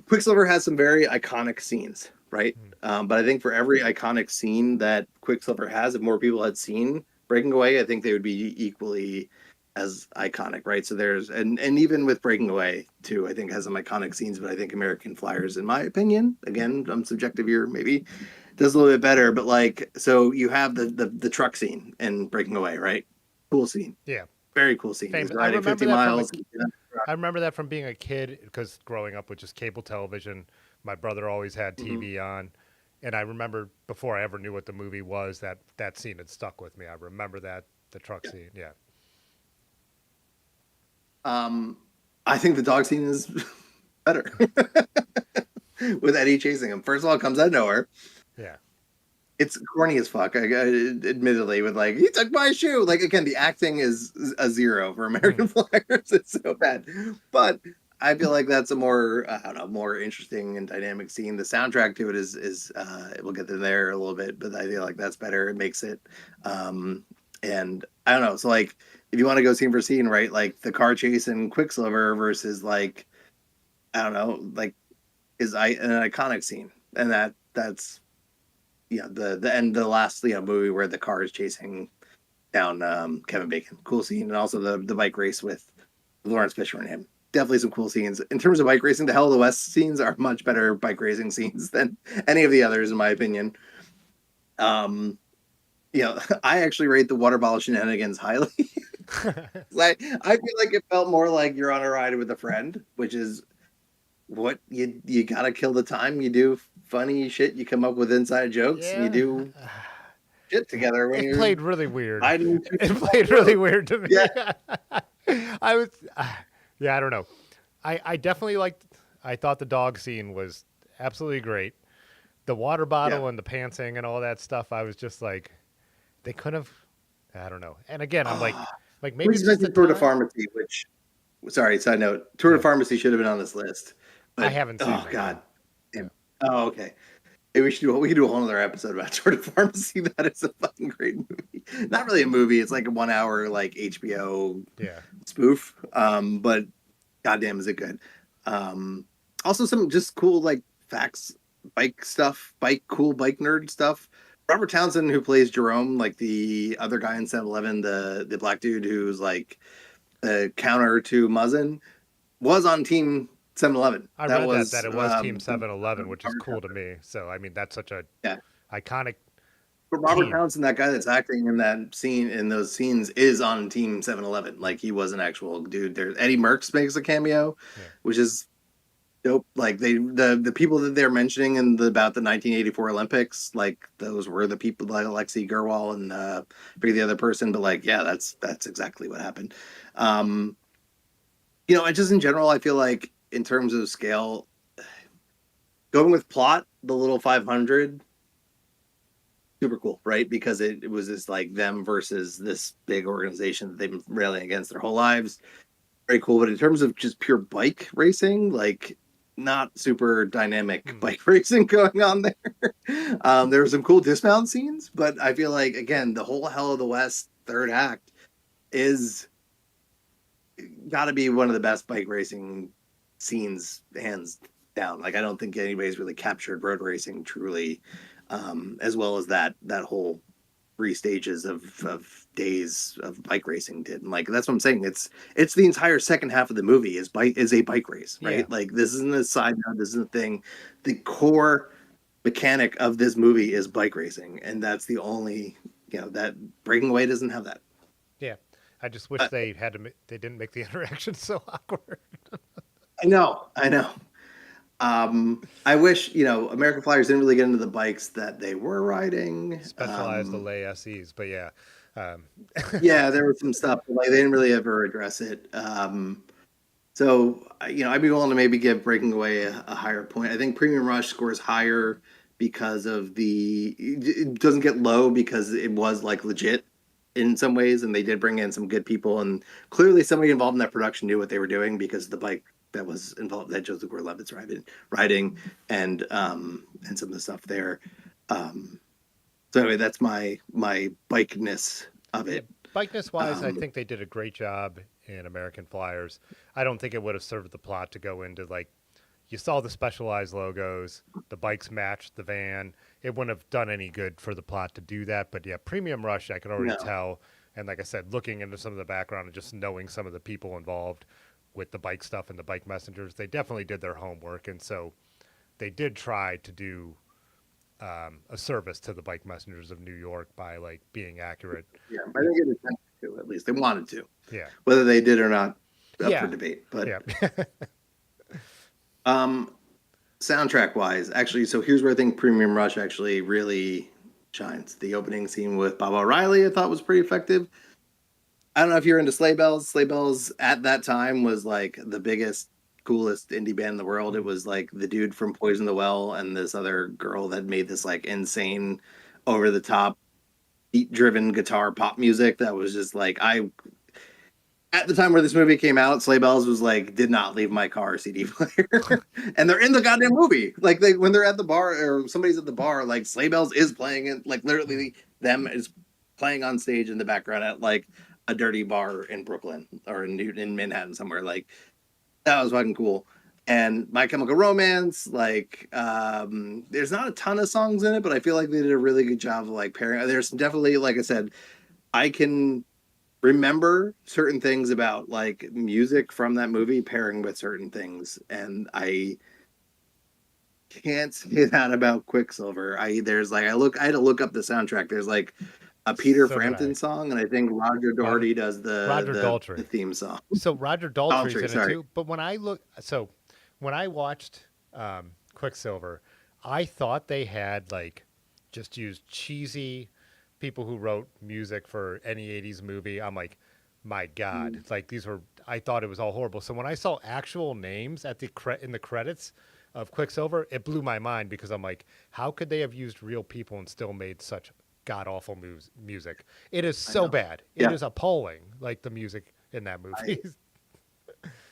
Quicksilver has some very iconic scenes, right? But I think for every iconic scene that Quicksilver has, if more people had seen Breaking Away, I think they would be equally as iconic, right? So there's and even with Breaking Away too, I think has some iconic scenes, but I think American Flyers, in my opinion, again, I'm subjective here, maybe does a little bit better. But like, so you have the truck scene in Breaking Away, right? Cool scene, Yeah, very cool scene. He's famous. I riding remember 50 that from miles. I remember that from being a kid because growing up with just cable television, my brother always had Mm-hmm. TV on, and I remember before I ever knew what the movie was that scene had stuck with me. I remember that the truck Yeah. scene. Yeah, Um, I think the dog scene is better with Eddie chasing him. First of all, it comes out of nowhere. yeah. It's corny as fuck. Admittedly, with like he took my shoe. Like again, the acting is a zero for Mm. American Flyers. It's so bad, but I feel like that's a more I don't know more interesting and dynamic scene. The soundtrack to it is we'll get to there a little bit, but I feel like that's better. It makes it, and I don't know. So like if you want to go scene for scene, right? Like the car chase in Quicksilver versus like I don't know, like is an iconic scene, and that's the end the last movie where the car is chasing down Kevin Bacon. Cool scene, and also the bike race with Lawrence Fishburne and him. Definitely some cool scenes. In terms of bike racing, the Hell of the West scenes are much better bike racing scenes than any of the others, in my opinion. Um, I actually rate the water bottle shenanigans highly. Like I feel like it felt more like you're on a ride with a friend, which is what you gotta kill the time. You do funny shit. You come up with inside jokes, and you Yeah, do shit together when it you're played really weird. riding. It played really weird to me. Yeah, I was, yeah, I don't know. I definitely liked. I thought the dog scene was absolutely great. The water yeah, bottle and the pantsing and all that stuff. I was just like, they could have. I don't know. And again, I'm Ah, like we maybe it's just just the mentioned Tour de time. Pharmacy, which, sorry, side note, Tour de Yeah, Pharmacy should have been on this list, I but haven't seen oh that god, one. Yeah, damn. Oh, okay. Maybe we could do a whole other episode about Tour de Pharmacy. That is a fucking great movie. Not really a movie; it's like a 1 hour like HBO yeah, spoof. But goddamn, is it good? Um, Also some just cool like facts, bike stuff, cool bike nerd stuff. Robert Townsend, who plays Jerome, like the other guy in 7-Eleven, the black dude who's like the counter to Muzzin, was on Team 7-Eleven. I That read that was it was Team 711, which is Robert cool to Townsend. me. So I mean, that's such a Yeah. iconic But Robert team. Townsend, that guy that's acting in that scene in those scenes, is on Team 7-Eleven. Like he was an actual dude. There, Eddie Merckx makes a cameo, Yeah, which is dope. Like the people that they're mentioning in about the 1984 Olympics, like those were the people like Alexei Gerwal and forget the other person, but like yeah, that's exactly what happened. Um, and just in general, I feel like in terms of scale, going with plot, the little 500, super cool, right? Because it was just like them versus this big organization that they've been railing against their whole lives. Very cool. But in terms of just pure bike racing, like not super dynamic hmm. bike racing going on there. There were some cool dismount scenes, but I feel like again, the whole Hell of the West third act is got to be one of the best bike racing scenes, hands down. Like I don't think anybody's really captured road racing truly, as well as that whole 3 stages of days of bike racing did. And like that's what I'm saying. It's the entire second half of the movie is a bike race, Yeah, right? Like this isn't a side note. This isn't a thing. The core mechanic of this movie is bike racing, and that's the only that Breaking Away doesn't have that. yeah. I just wish Uh, they had to. They didn't make the interaction so awkward. I know. I wish American Flyers didn't really get into the bikes that they were riding. Specialized delay SEs, but yeah, um, Yeah, there was some stuff, but like they didn't really ever address it. So I'd be willing to maybe give Breaking Away a higher point. I think Premium Rush scores higher because of it doesn't get low because it was like legit in some ways, and they did bring in some good people, and clearly somebody involved in that production knew what they were doing because the bike that was involved that Joseph Gordon-Levitt's riding and some of the stuff there. Um, so anyway, that's my bikeness of yeah. it. Bikeness wise, I Um, think they did a great job in American Flyers. I don't think it would have served the plot to go into like you saw the specialized logos, the bikes matched the van. It wouldn't have done any good for the plot to do that. But yeah, Premium Rush, I could already no, tell. And like I said, looking into some of the background and just knowing some of the people involved with the bike stuff and the bike messengers, they definitely did their homework. And so they did try to do a service to the bike messengers of New York by like being accurate. yeah, I think it attempted to at least they wanted to. Yeah. Whether they did or not, up for Yeah. debate. But Yeah. um, soundtrack wise, actually, so here's where I think Premium Rush actually really shines. The opening scene with Bob O'Reilly, I thought was pretty effective. I don't know if you're into Sleigh Bells. Sleigh Bells at that time was like the biggest, coolest indie band in the world. It Mm. was like the dude from Poison the Well and this other girl that made this like insane, over the top, beat driven guitar pop music that was just like I at the time where this movie came out, Sleigh Bells was like, did not leave my car CD player. And they're in the goddamn movie. Like when they're at the bar or somebody's at the bar, like Sleigh Bells is playing it, like Mm. literally them is playing on stage in the background at like a dirty bar in Brooklyn or in Manhattan somewhere. Like that was fucking cool. And My Chemical Romance, like there's not a ton of songs in it, but I feel like they did a really good job of like pairing. There's definitely, like I said, I can remember certain things about like music from that movie pairing with certain things, and I can't say that about Quicksilver. I had to look up the soundtrack. There's like a Peter So did I. Frampton song, and I think Roger Robert Doherty does Roger the Daltrey. theme song. So Roger Daltrey's Daltrey, in it sorry. too. But when I watched Quicksilver, I thought they had like just used cheesy people who wrote music for any '80s movie. I'm like, my God, like these were. I thought it was all horrible. So when I saw actual names at in the credits of Quicksilver, it blew my mind because I'm like, how could they have used real people and still made such god awful music. It is I so know. bad. It Yeah, is appalling. Like the music in that I, movie.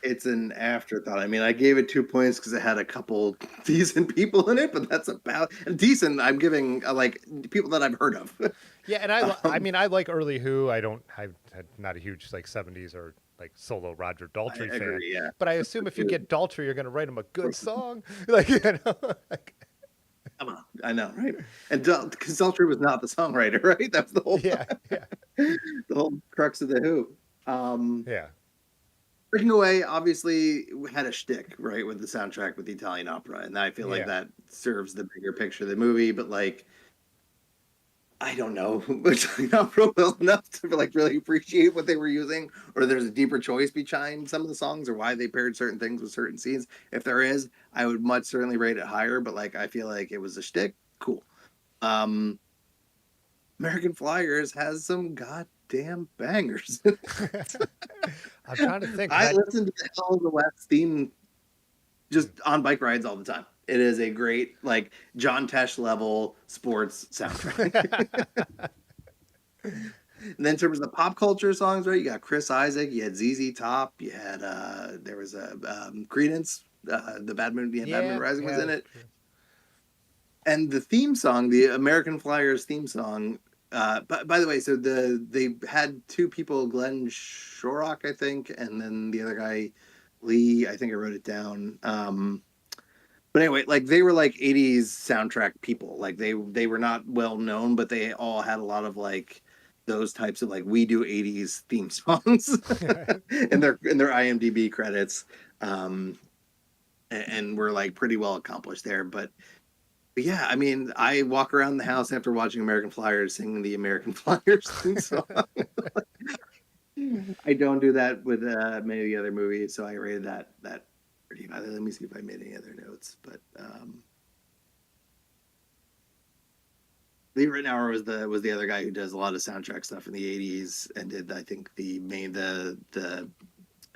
it's an afterthought. I mean, I gave it 2 points because it had a couple decent people in it, but that's about decent. I'm giving like people that I've heard of. Yeah, and I um, mean, I like early Who. I'm not a huge like '70s or like solo Roger I Daltrey fan, agree. Yeah, but I assume if you Dude, get Daltrey, you're gonna write him a good song. Like you know, like, come on. I know, right? And because Daltrey was not the songwriter, right? That's yeah, yeah, the whole crux of the Who. yeah, Breaking Away obviously had a shtick, right, with the soundtrack with the Italian opera, and I feel like yeah. that serves the bigger picture of the movie. But like, I don't know, Italian opera well enough to like really appreciate what they were using, or there's a deeper choice behind some of the songs, or why they paired certain things with certain scenes. If there is, I would much certainly rate it higher. But like, I feel like it was a shtick. Cool. Um, American Flyers has some goddamn bangers. I'm trying to think because I I listened to the Hell of the West theme just on bike rides all the time. It is a great like John Tesh level sports soundtrack. And then in terms of the pop culture songs, right? You got Chris Isaac, you had ZZ Top, you had there was a Credence, the Badminton yeah, Rising was yeah. in it, and the theme song, the American Flyers theme song. By the way, so they had two people, Glenn Shorrock, I think, and then the other guy, Lee. I think I wrote it down. But anyway, like they were like 80s soundtrack people. Like they were not well known, but they all had a lot of like those types of like we do 80s theme songs in their IMDb credits. Um and we're like pretty well accomplished there. But yeah, I mean, I walk around the house after watching American Flyers singing the American Flyers theme song. I don't do that with many of the other movies, so I rated that pretty highly. Let me see if I made any other notes. But Lee Ritenour was the other guy who does a lot of soundtrack stuff in the '80s and did I think the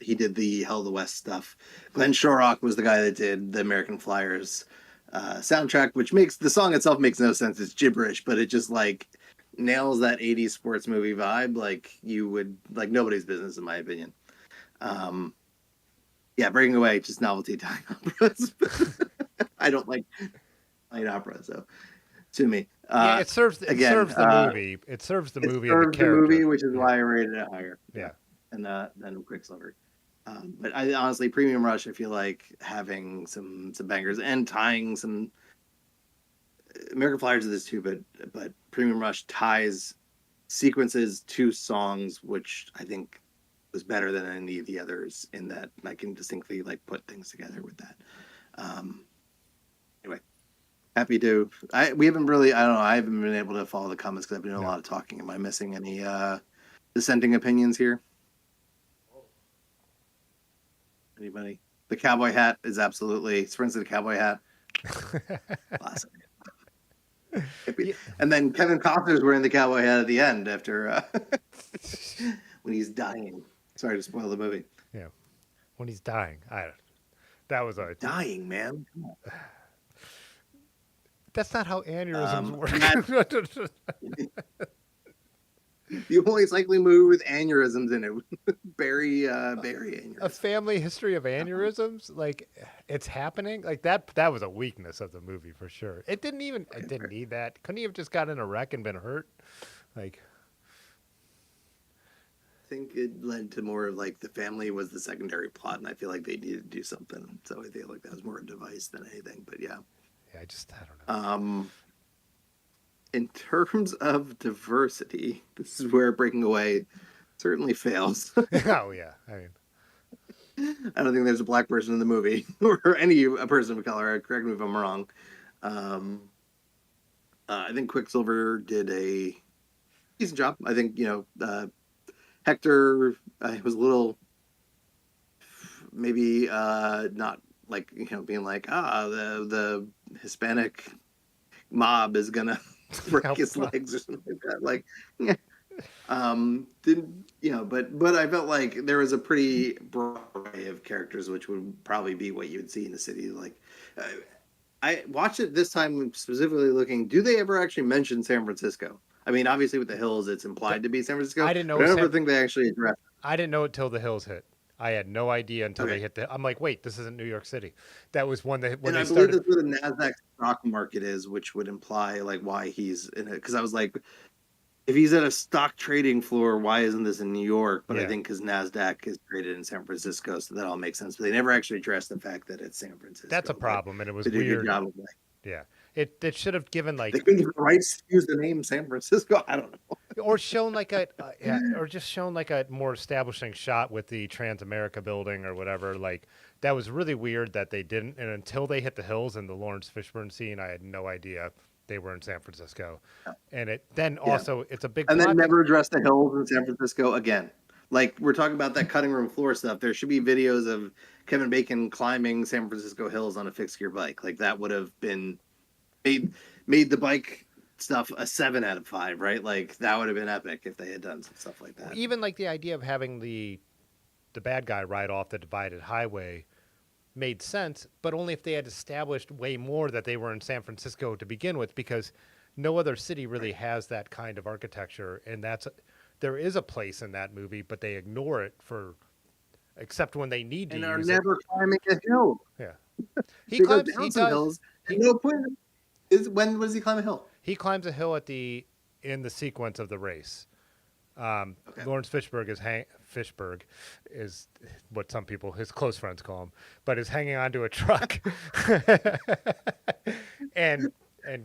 he did the Hell of the West stuff. Glenn Shorrock was the guy that did the American Flyers soundtrack, which makes the song itself makes no sense. It's gibberish, but it just like nails that '80s sports movie vibe like you would like nobody's business in my opinion. Um, yeah, Breaking Away, just novelty Italian operas. I don't like Italian opera, so to me. Yeah, it Again, serves the movie. It serves the it movie and the serves the movie, character. which is Yeah, why I rated it higher. Yeah, yeah, and then Quicksilver. But I honestly, Premium Rush, I feel like having some bangers and tying some American Flyers is this too, but Premium Rush ties sequences to songs, which I think was better than any of the others in that I can distinctly like put things together with that. Um, anyway, happy to. We haven't really. I don't know. I haven't been able to follow the comments because I've been doing a no. lot of talking. Am I missing any dissenting opinions here? Anybody? The cowboy hat is absolutely Sprints of the cowboy hat. Classic. Yeah. And then Kevin Costner's wearing the cowboy hat at the end after when he's dying. Sorry to spoil the movie. Yeah. When he's dying, that was a Dying, man. that's not how aneurysms And work. the only cycling movie with aneurysms in it. Barry A aneurysm. family history of aneurysms, like it's happening, like that was a weakness of the movie for sure. It didn't need that. Couldn't he have just got in a wreck and been hurt? Like, I think it led to more of like the family was the secondary plot, and I feel like they needed to do something. So I feel like that was more a device than anything. But yeah. yeah, I don't know. In terms of diversity, this is where Breaking Away certainly fails. Oh yeah, I mean, I don't think there's a black person in the movie or any a person of color. Correct me if I'm wrong. Um, I think Quicksilver did a decent job. I think Hector was a little maybe not like being like the Hispanic mob is gonna break his legs or something like that. Like, yeah. Didn't but I felt like there was a pretty broad array of characters, which would probably be what you would see in a city like I watched it this time specifically looking. Do they ever actually mention San Francisco? I mean, obviously with the hills, it's implied to be San Francisco, I didn't know but I never think they actually address I didn't know it till the hills hit. I had no idea it. until they Okay. hit the. I'm like, wait, this isn't New York City. That was when And they I believe started. that's where the Nasdaq stock market is, which would imply like why he's in it. Because I was like, if he's at a stock trading floor, why isn't this in New York? But I Yeah, think because Nasdaq is traded in San Francisco, so that all makes sense. But they never actually address the fact that it's San that's a Francisco. But problem, and it was they did a good weird. job of like Yeah, it should have given they like couldn't get the rights to use the name San Francisco. I don't know. or shown like a yeah, or just shown like a more establishing shot with the Transamerica building or whatever. Like that was really weird that they didn't. And until they hit the hills and the Lawrence Fishburne scene, I had no idea they were in San Francisco. And it then Yeah, also it's a big and then plot. never address the hills in San Francisco again. Like we're talking about that cutting room floor stuff. There should be videos of Kevin Bacon climbing San Francisco hills on a fixed gear bike. Like that would have been made made the bike stuff a 7 out of 5, right? Like that would have been epic if they had done some stuff like that. Even like the idea of having the bad guy ride off the divided highway made sense, but only if they had established way more that they were in San Francisco to begin with, because no other city really has that kind of architecture, and there is a place in that movie, but they ignore it for except when they need to And are use it. never climbing a hill. Yeah, They go he down some does, hills. he And no point is when does he climb a hill? he climbs a hill in the sequence of the race. Okay. Lawrence Fishburne is what some people, his close friends, call him, but is hanging onto a truck, and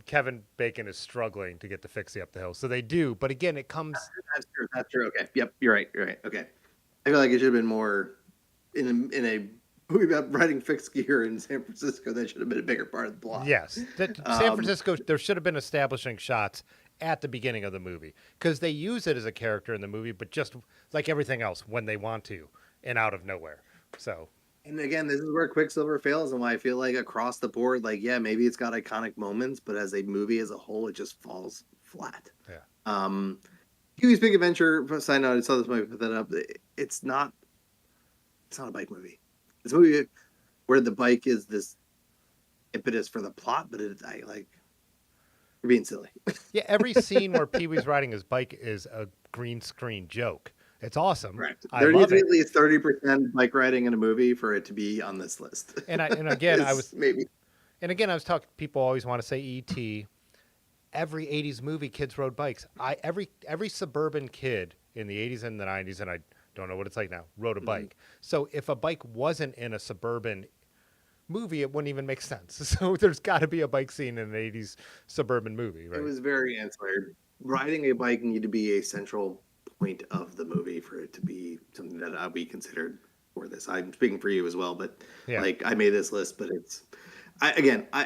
Kevin Bacon is struggling to get the fixie up the hill. So they do, but again, it comes. That's true. That's true. Okay. Yep. You're right. You're right. Okay. I feel like it should have been more in a movie about riding fixed gear in San Francisco. That should have been a bigger part of the plot. Yes, San Francisco. There should have been establishing shots at the beginning of the movie because they use it as a character in the movie, but just like everything else, when they want to, and out of nowhere. So And again, this is where Quicksilver fails, and why I feel like across the board, like yeah, maybe it's got iconic moments, but as a movie as a whole, it just falls flat. yeah, Um, Pee-wee's Big Adventure. Side note: I saw this movie. Put that up. It's not. It's not a bike movie. It's a movie where the bike is this impetus for the plot, but I like you're being silly. yeah. Every scene where Pee Wee's riding his bike is a green screen joke. It's awesome. Right. I There needs love to be it. at least 30% bike riding in a movie for it to be on this list. And again, Maybe. I was talking. People always want to say E.T. Every '80s movie, kids rode bikes. Every suburban kid in the '80s and the '90s, and I don't know what it's like now, rode a bike. So if a bike wasn't in a suburban movie, it wouldn't even make sense. So there's got to be a bike scene in an '80s suburban movie, right? It was very ancillary. Riding a bike need to be a central point of the movie for it to be something that I'll be considered for this. I'm speaking for you as well, but Yeah. like I made this list, but it's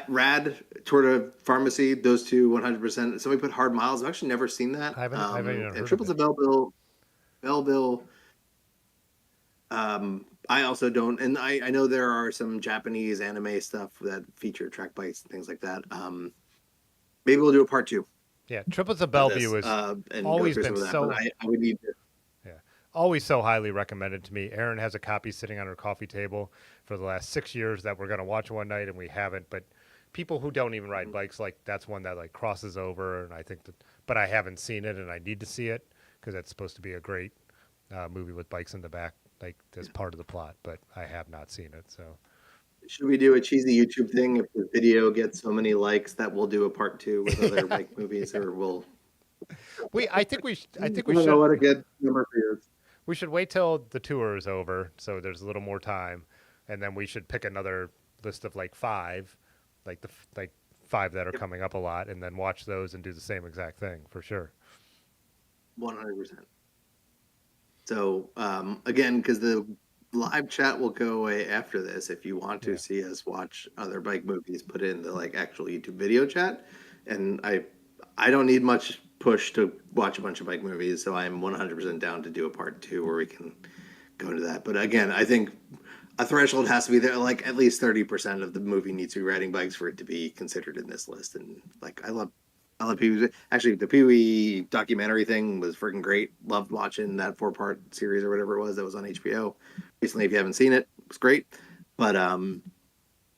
Rad, Tour de Pharmacy, those two 100%. Somebody put Hard Miles. I've actually never seen that. I haven't even heard And of Triples it. of Belleville. I also don't, and I know there are some Japanese anime stuff that feature track bikes and things like that. Maybe we'll do a part 2 Yeah, Triples of of Bellevue this, has and go always through been some of that. so But I would need to. yeah, always so highly recommended to me. Erin has a copy sitting on her coffee table for the last 6 years that we're going to watch one night, and we haven't. But people who don't even ride bikes, like that's one that like crosses over, and I think that, but I haven't seen it, and I need to see it because it's supposed to be a great movie with bikes in the back, like as part of the plot. But I have not seen it, so. Should we do a cheesy YouTube thing if the video gets so many likes that we'll do a part 2 with other bike movies, or we'll? I think we I don't know what a good number for you. we should wait till the tour is over, so there's a little more time, and then we should pick another list of like five, like five that are coming up a lot, and then watch those and do the same exact thing for sure. 100%. So again, because the live chat will go away after this. If you want to Yeah. see us watch other bike movies, put it in the like actual YouTube video chat. And I don't need much push to watch a bunch of bike movies, so I'm 100% down to do a part 2 where we can go into that. But again, I think a threshold has to be there. Like at least 30% of the movie needs to be riding bikes for it to be considered in this list. And like I love Pee Wee. Actually, the Pee Wee documentary thing was freaking great. Loved watching that 4-part series or whatever it was that was on HBO recently. If you haven't seen it, it was great. But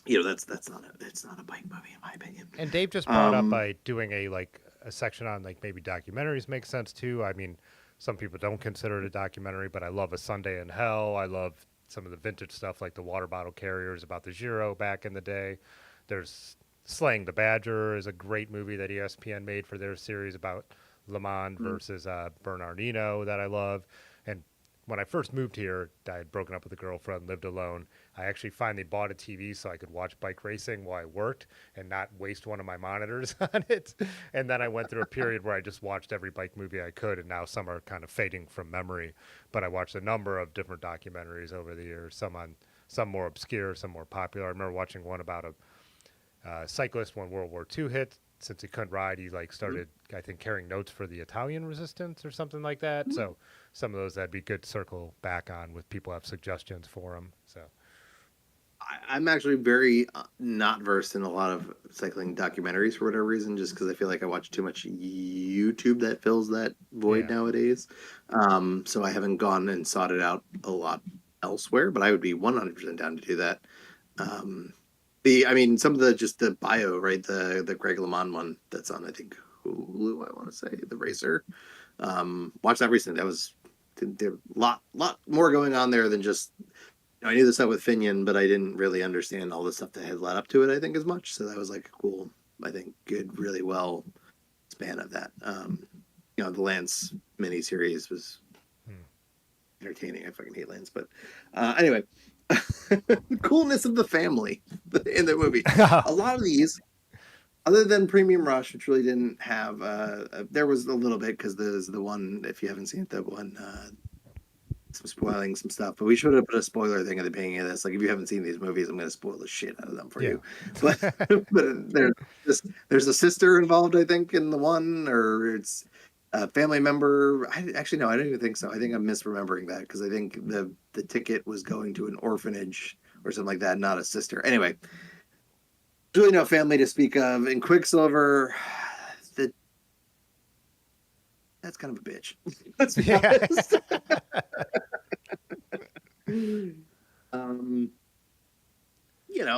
it's not a bike movie in my opinion. And Dave just brought up Um, by doing a section on like maybe documentaries makes sense too. I mean, some people don't consider it a documentary, but I love A Sunday in Hell. I love some of the vintage stuff like the water bottle carriers about the Giro back in the day. There's Slaying the Badger is a great movie that ESPN made for their series about Le Mans versus Bernardino that I love. And when I first moved here, I had broken up with a girlfriend, lived alone. I actually finally bought a TV so I could watch bike racing while I worked and not waste one of my monitors on it. And then I went through a period where I just watched every bike movie I could, and now some are kind of fading from memory. But I watched a number of different documentaries over the years, some more obscure, some more popular. I remember watching one about a cyclist when World War II hit. Since he couldn't ride, he like started, I think, carrying notes for the Italian resistance or something like that. So some of those that'd be good to circle back on with people have suggestions for them. So I'm actually very not versed in a lot of cycling documentaries for whatever reason, just because I feel like I watch too much YouTube that fills that void yeah, nowadays. So I haven't gone and sought it out a lot elsewhere, but I would be 100% down to do that. Um, I mean, some of the bio, right? The Greg LeMond one that's on, I think, Hulu, I want to say, the racer. Watched that recently. That was there lot more going on there than just I knew the stuff with Finian, but I didn't really understand all the stuff that had led up to it, I think, as much. So that was like a cool, I think, good, really well span of that. The Lance miniseries was entertaining. I fucking hate Lance. But anyway, coolness of the family in the movie. A lot of these, other than Premium Rush, which really didn't have, there was a little bit because there's the one, if you haven't seen it, the one some spoiling some stuff, but we should have put a spoiler thing at the beginning of this. Like, if you haven't seen these movies, I'm going to spoil the shit out of them for yeah. you. But there's a sister involved, I think, in the one, or it's a family member. Actually no, I don't even think so. I think I'm misremembering that because I think the ticket was going to an orphanage or something like that, not a sister. Anyway, there's really no family to speak of. In Quicksilver, the that's kind of a bitch. Let's be Yeah. honest. um,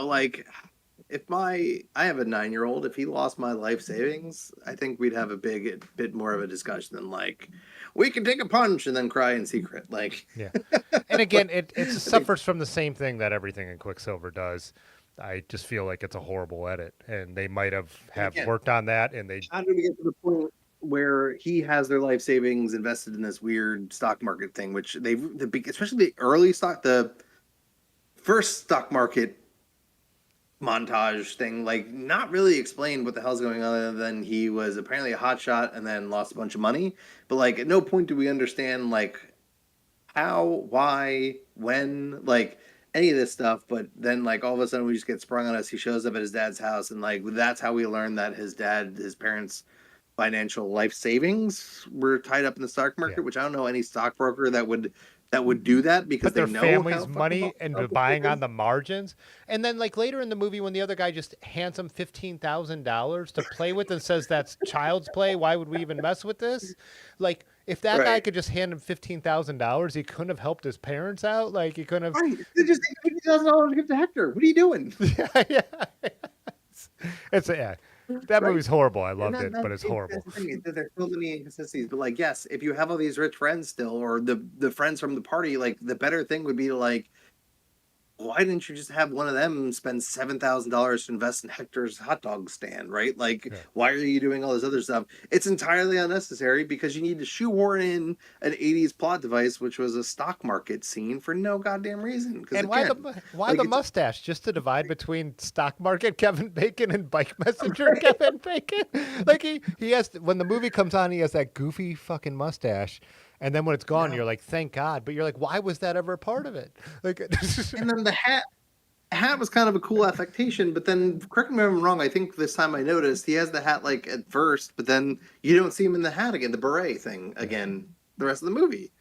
like if I have a 9-year-old, if he lost my life savings, I think we'd have a bit more of a discussion than like we can take a punch and then cry in secret. Like, Yeah. And again, it suffers from the same thing that everything in Quicksilver does. I just feel like it's a horrible edit, and they might have again, worked on that, and they how do we get to the point where he has their life savings invested in this weird stock market thing, which especially the early the first stock market montage thing, like not really explained what the hell's going on other than he was apparently a hotshot and then lost a bunch of money. But like at no point do we understand like how, why, when, like any of this stuff. But then like all of a sudden we just get sprung on us. He shows up at his dad's house and like that's how we learn that his parents' financial life savings were tied up in the stock yeah. market, which I don't know any stockbroker that would do that because Put they their know how family's fucking money into volatile it buying on is. the margins, and then like later in the movie when the other guy just hands him $15,000 to play with and says that's child's play, why would we even mess with this? Like if that guy Right. could just hand him $15,000, he couldn't have helped his parents out. Like he couldn't have. Right. They just take $50,000 to give to Hector. What are you doing? Yeah, yeah. It's yeah. That Right. movie's horrible. I And loved it, but it's that's horrible. the thing. There's so many inconsistencies. But like, yes, if you have all these rich friends still, or the friends from the party, like the better thing would be to like why didn't you just have one of them spend $7,000 to invest in Hector's hot dog stand, right? Like, Yeah. why are you doing all this other stuff? It's entirely unnecessary because you need to shoehorn in an 80s plot device, which was a stock market scene for no goddamn reason. Because And again, why like the it's mustache? Just to divide between stock market Kevin Bacon and bike messenger Kevin Bacon? Like he has when the movie comes on, he has that goofy fucking mustache, and then when it's gone, no. you're like, thank God. But you're like, why was that ever a part of it? Like, And then the hat was kind of a cool affectation, but then correct me if I'm wrong. I think this time I noticed he has the hat like at first, but then you don't see him in the hat again, the beret thing yeah, again, the rest of the movie.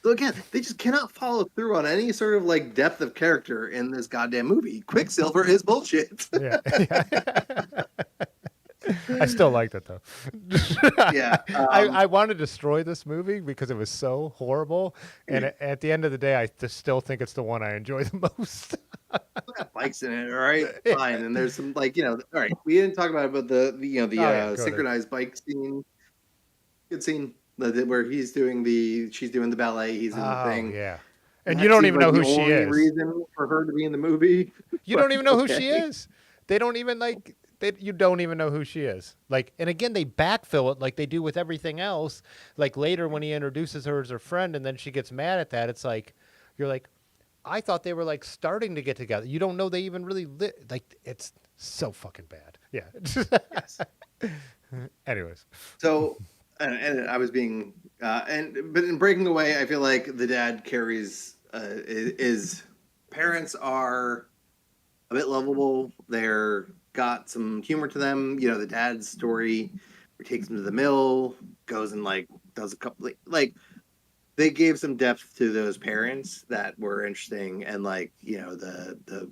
So again, they just cannot follow through on any sort of like depth of character in this goddamn movie. Quicksilver is bullshit. yeah, yeah. I still liked it though. Yeah. I want to destroy this movie because it was so horrible, and at the end of the day, I just still think it's the one I enjoy the most. got bikes in it, all right, Yeah. fine. And there's some like all right. We didn't talk about it, but Oh yeah, go there. synchronized bike scene, good scene where she's doing the ballet, he's in the Oh thing. yeah. And you That don't seems even like know the who she only is. reason for her to be in the movie. You But don't even know who she okay, is. They don't even you don't even know who she is. Like, and again, they backfill it like they do with everything else. Like later when he introduces her as her friend and then she gets mad at that, it's like, you're like, I thought they were like starting to get together. You don't know they even really like, it's so fucking bad. Yeah. yes. Anyways. So, and I was being, but in Breaking Away, I feel like the dad carries is parents are a bit lovable. They're got some humor to them. The dad's story where he takes him to the mill, goes and like does a couple like they gave some depth to those parents that were interesting, and like the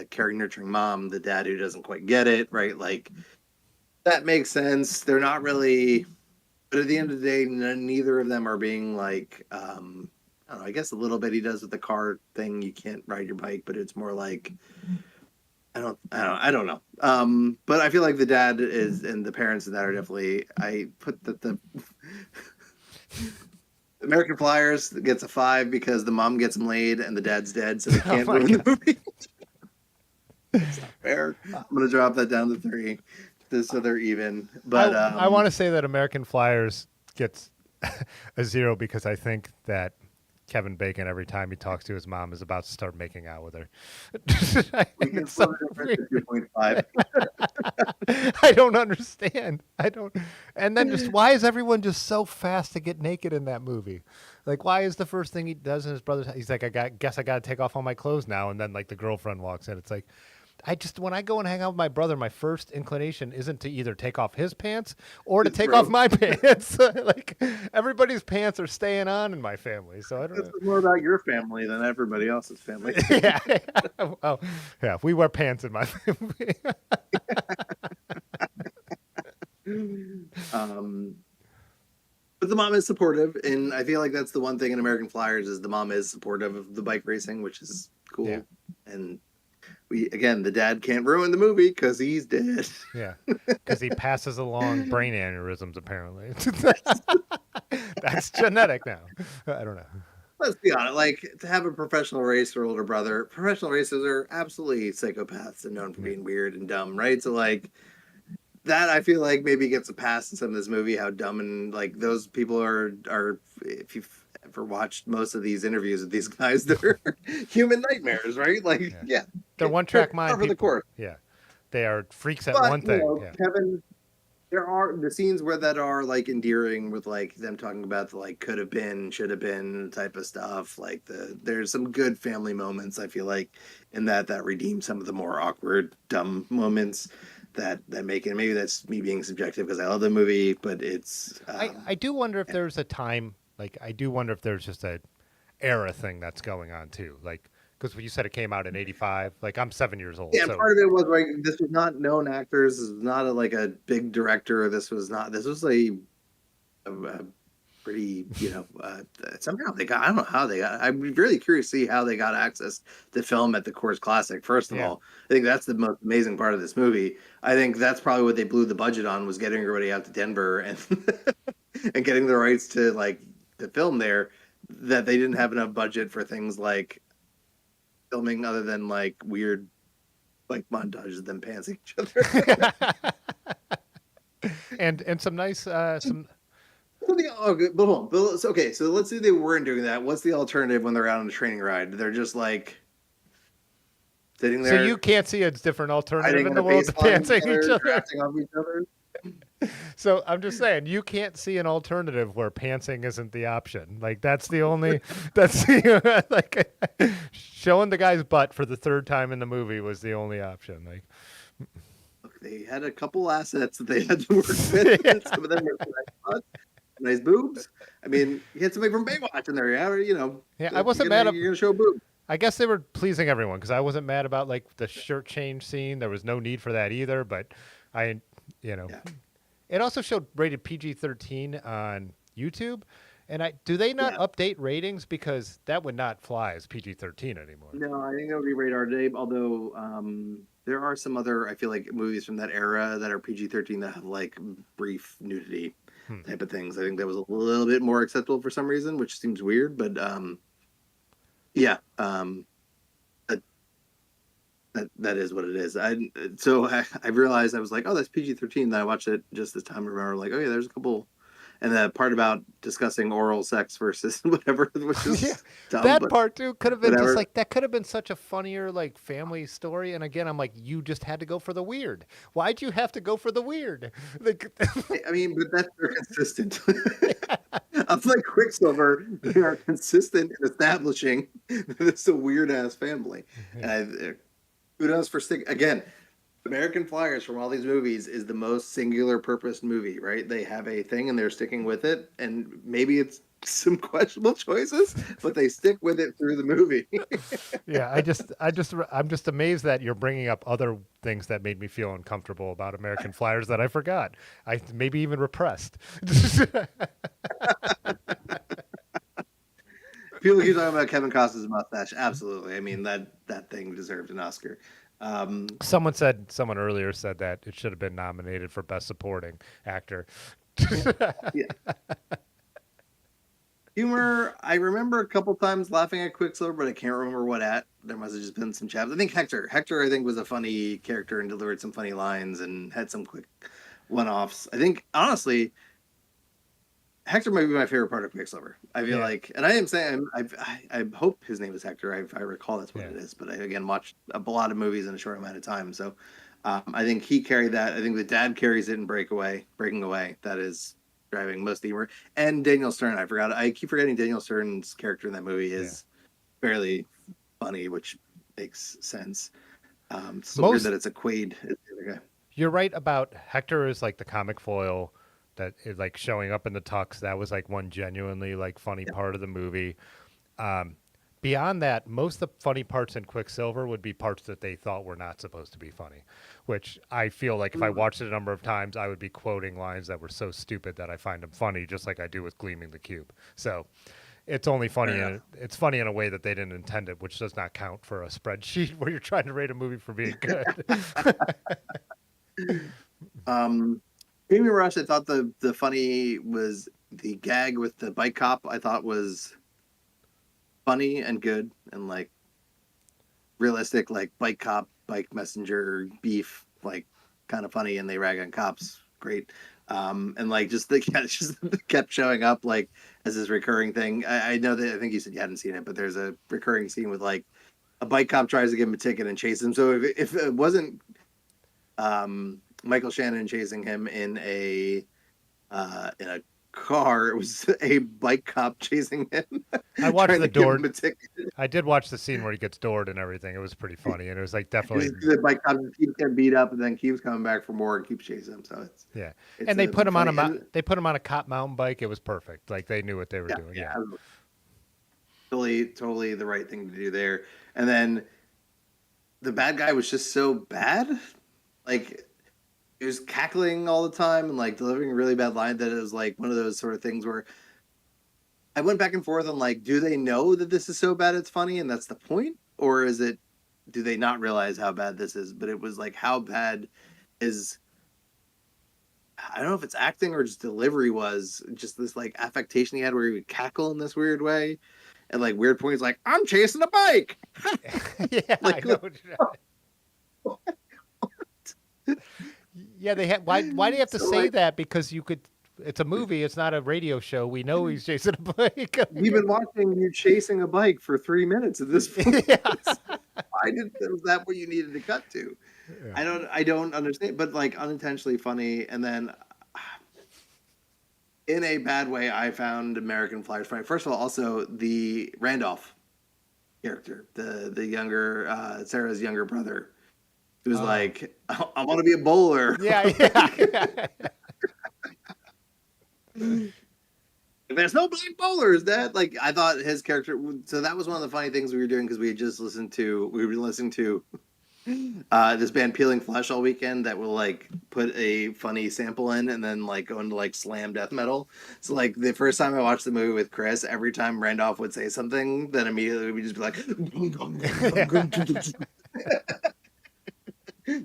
caring nurturing mom, the dad who doesn't quite get it, right? Like that makes sense. They're not really, but at the end of the day, neither of them are being like, I don't know. I guess a little bit he does with the car thing. You can't ride your bike, but it's more like I don't know. But I feel like the dad is and the parents of that are definitely. I put that the American Flyers gets a 5 because the mom gets him laid and the dad's dead, so they Oh can't my ruin the God. movie. It's not fair. I'm gonna drop that down to 3, so they're even. But I want to say that American Flyers gets a 0 because I think that Kevin Bacon, every time he talks to his mom, is about to start making out with her. we And can it's so split the weird. difference to 2.5. I don't understand. I don't. And then just why is everyone just so fast to get naked in that movie? Like, why is the first thing he does in his brother's? He's like, guess I got to take off all my clothes now. And then like the girlfriend walks in. It's like, when I go and hang out with my brother, my first inclination isn't to either take off his pants or to It's take off true. my pants. Like everybody's pants are staying on in my family, so I don't This know. is more about your family than everybody else's family. Yeah. Oh, yeah. We wear pants in my family. um, but the mom is supportive, and I feel like that's the one thing in American Flyers is the mom is supportive of the bike racing, which is cool. Yeah. And the dad can't ruin the movie because he's dead. Yeah, because he passes along brain aneurysms. Apparently, that's genetic now. I don't know. Let's be honest. Like to have a professional racer older brother, professional racers are absolutely psychopaths and known for Yeah. being weird and dumb, right? So like that, I feel like maybe gets a pass in some of this movie. How dumb and like those people are. If you've ever watched most of these interviews with these guys, they're human nightmares, right? Like Yeah. yeah, They're one track mind for the people. course. Yeah, they are freaks at But one thing. Yeah, Kevin, there are the scenes where that are like endearing with like them talking about the like could have been, should have been type of stuff. Like there's some good family moments. I feel like in that redeem some of the more awkward, dumb moments that make it. Maybe that's me being subjective because I love the movie, but it's I do wonder if there's a time. Like, I do wonder if there's just a era thing that's going on too. Like, because you said it came out in '85. Like, I'm 7 years old. yeah. And So part of it was like this was not known actors. This was not like a big director. This was not. This was a pretty, somehow they got, I don't know how they got, I'm really curious to see how they got access to film at the Coors Classic. First of yeah, all, I think that's the most amazing part of this movie. I think that's probably what they blew the budget on was getting everybody out to Denver and and getting the rights to like to film there that they didn't have enough budget for things like filming other than like weird like montages of them pantsing each other. and some nice some. Okay, but hold on. Okay, so let's say they weren't doing that. What's the alternative when they're out on a training ride? They're just like sitting So you there, can't see a different alternative hiding in in the a world to baseline pantsing each together, other. drafting off each other. So I'm just saying, you can't see an alternative where pantsing isn't the option. Like that's the only, that's the like showing the guy's butt for the third time in the movie was the only option. Like, Look, they had a couple assets that they had to work with. yeah, And some of them were nice boobs. I mean, you had somebody from Baywatch in there, yeah, or, yeah, I wasn't mad at. you're gonna show boobs. I guess they were pleasing everyone because I wasn't mad about like the shirt change scene. There was no need for that either. But I, Yeah. it also showed rated PG-13 on YouTube, And do they not Yeah. update ratings because that would not fly as PG-13 anymore? No, I think that would be radar day. Although there are some other, I feel like movies from that era that are PG-13 that have like brief nudity Hmm. type of things. I think that was a little bit more acceptable for some reason, which seems weird. But yeah, that, that is what it is. I realized I was like, oh, that's PG-13. Then I watched it just this time. I remember like, oh yeah, there's a couple. And the part about discussing oral sex versus whatever, which Yeah, is dumb, that but part too could have been just whatever. like that. Could have been such a funnier like family story. And again, I'm like, you just had to go for the weird. Why'd you have to go for the weird? Like, I mean, but that's they're consistent. Unlike Quicksilver, they are consistent in establishing that it's a weird ass family. yeah, And kudos for stick again. American Flyers from all these movies is the most singular purpose movie, right? They have a thing and they're sticking with it, and maybe it's some questionable choices, but they stick with it through the movie. yeah. I'm just amazed that you're bringing up other things that made me feel uncomfortable about American Flyers that I forgot. I maybe even repressed. People keep talking about Kevin Costner's mustache. Absolutely. I mean that thing deserved an Oscar. Someone earlier said that it should have been nominated for Best Supporting Actor. Yeah. Humor, I remember a couple times laughing at Quicksilver, but I can't remember what at. There must have just been some chaps. I think Hector. Hector, I think, was a funny character and delivered some funny lines and had some quick one-offs. I think, honestly, Hector might be my favorite part of Quicksilver. I feel Yeah, like, and I am saying, I hope his name is Hector. I recall that's what yeah. it is. But I, again, watched a lot of movies in a short amount of time. So I think he carried that. I think the dad carries it in Breaking Away. That is driving most of the humor. And Daniel Stern, I forgot. I keep forgetting Daniel Stern's character in that movie Yeah. is fairly funny, which makes sense. It's so weird Most that it's a Quaid. It's the other guy. You're right about Hector is like the comic foil that is like showing up in the tux. That was like one genuinely like funny Yeah. part of the movie. Um, Beyond that, most of the funny parts in Quicksilver would be parts that they thought were not supposed to be funny, which I feel like if I watched it a number of times, I would be quoting lines that were so stupid that I find them funny, just like I do with Gleaming the Cube. So it's only Fair funny enough. it's funny in a way that they didn't intend it, which does not count for a spreadsheet where you're trying to rate a movie for being good. Um, Premium Rush, I thought the funny was the gag with the bike cop. I thought was funny and good and like realistic, like bike cop, bike messenger beef, like kind of funny. And they rag on cops, great. And like just the yeah, just kept showing up like as this recurring thing. I know that I think you said you hadn't seen it, but there's a recurring scene with like a bike cop tries to give him a ticket and chase him. So if it wasn't Michael Shannon chasing him in a car. It was a bike cop chasing him, I watched trying the to give door. him a ticket. I did watch the scene where he gets doored and everything. It was pretty funny, and it was like definitely The bike cop keeps getting beat up, and then keeps coming back for more and keeps chasing him. So yeah. it's And they put him on funny. And, they put him on a cop mountain bike. It was perfect. Like they knew what they were yeah, doing. yeah, Yeah. totally the right thing to do there. And then the bad guy was just so bad, like he was cackling all the time and like delivering a really bad line that it was like one of those sort of things where I went back and forth on like, do they know that this is so bad it's funny and that's the point, or is it? Do they not realize how bad this is? But it was like, how bad is? I don't know if it's acting or just delivery was just this like affectation he had where he would cackle in this weird way, and like weird points like I'm chasing a bike. Yeah, I Like know. Yeah, they had. Why do you have to so say like that? Because you could. It's a movie. It's not a radio show. We know he's chasing a bike. we've been watching you chasing a bike for 3 minutes at this point. Yeah. Why did was that what you needed to cut to? Yeah. I don't understand, but like unintentionally funny, and then in a bad way, I found American Flyers funny. First of all, also the Randolph character, the younger Sarah's younger brother, who was Oh. like, I want to be a bowler. Yeah. Yeah. There's no black bowlers, Dad. Like I thought his character. So that was one of the funny things we were doing because we had just listened to this band Peeling Flesh all weekend that will like put a funny sample in and then like go into like slam death metal. So like the first time I watched the movie with Chris, every time Randolph would say something, then immediately we'd just be like,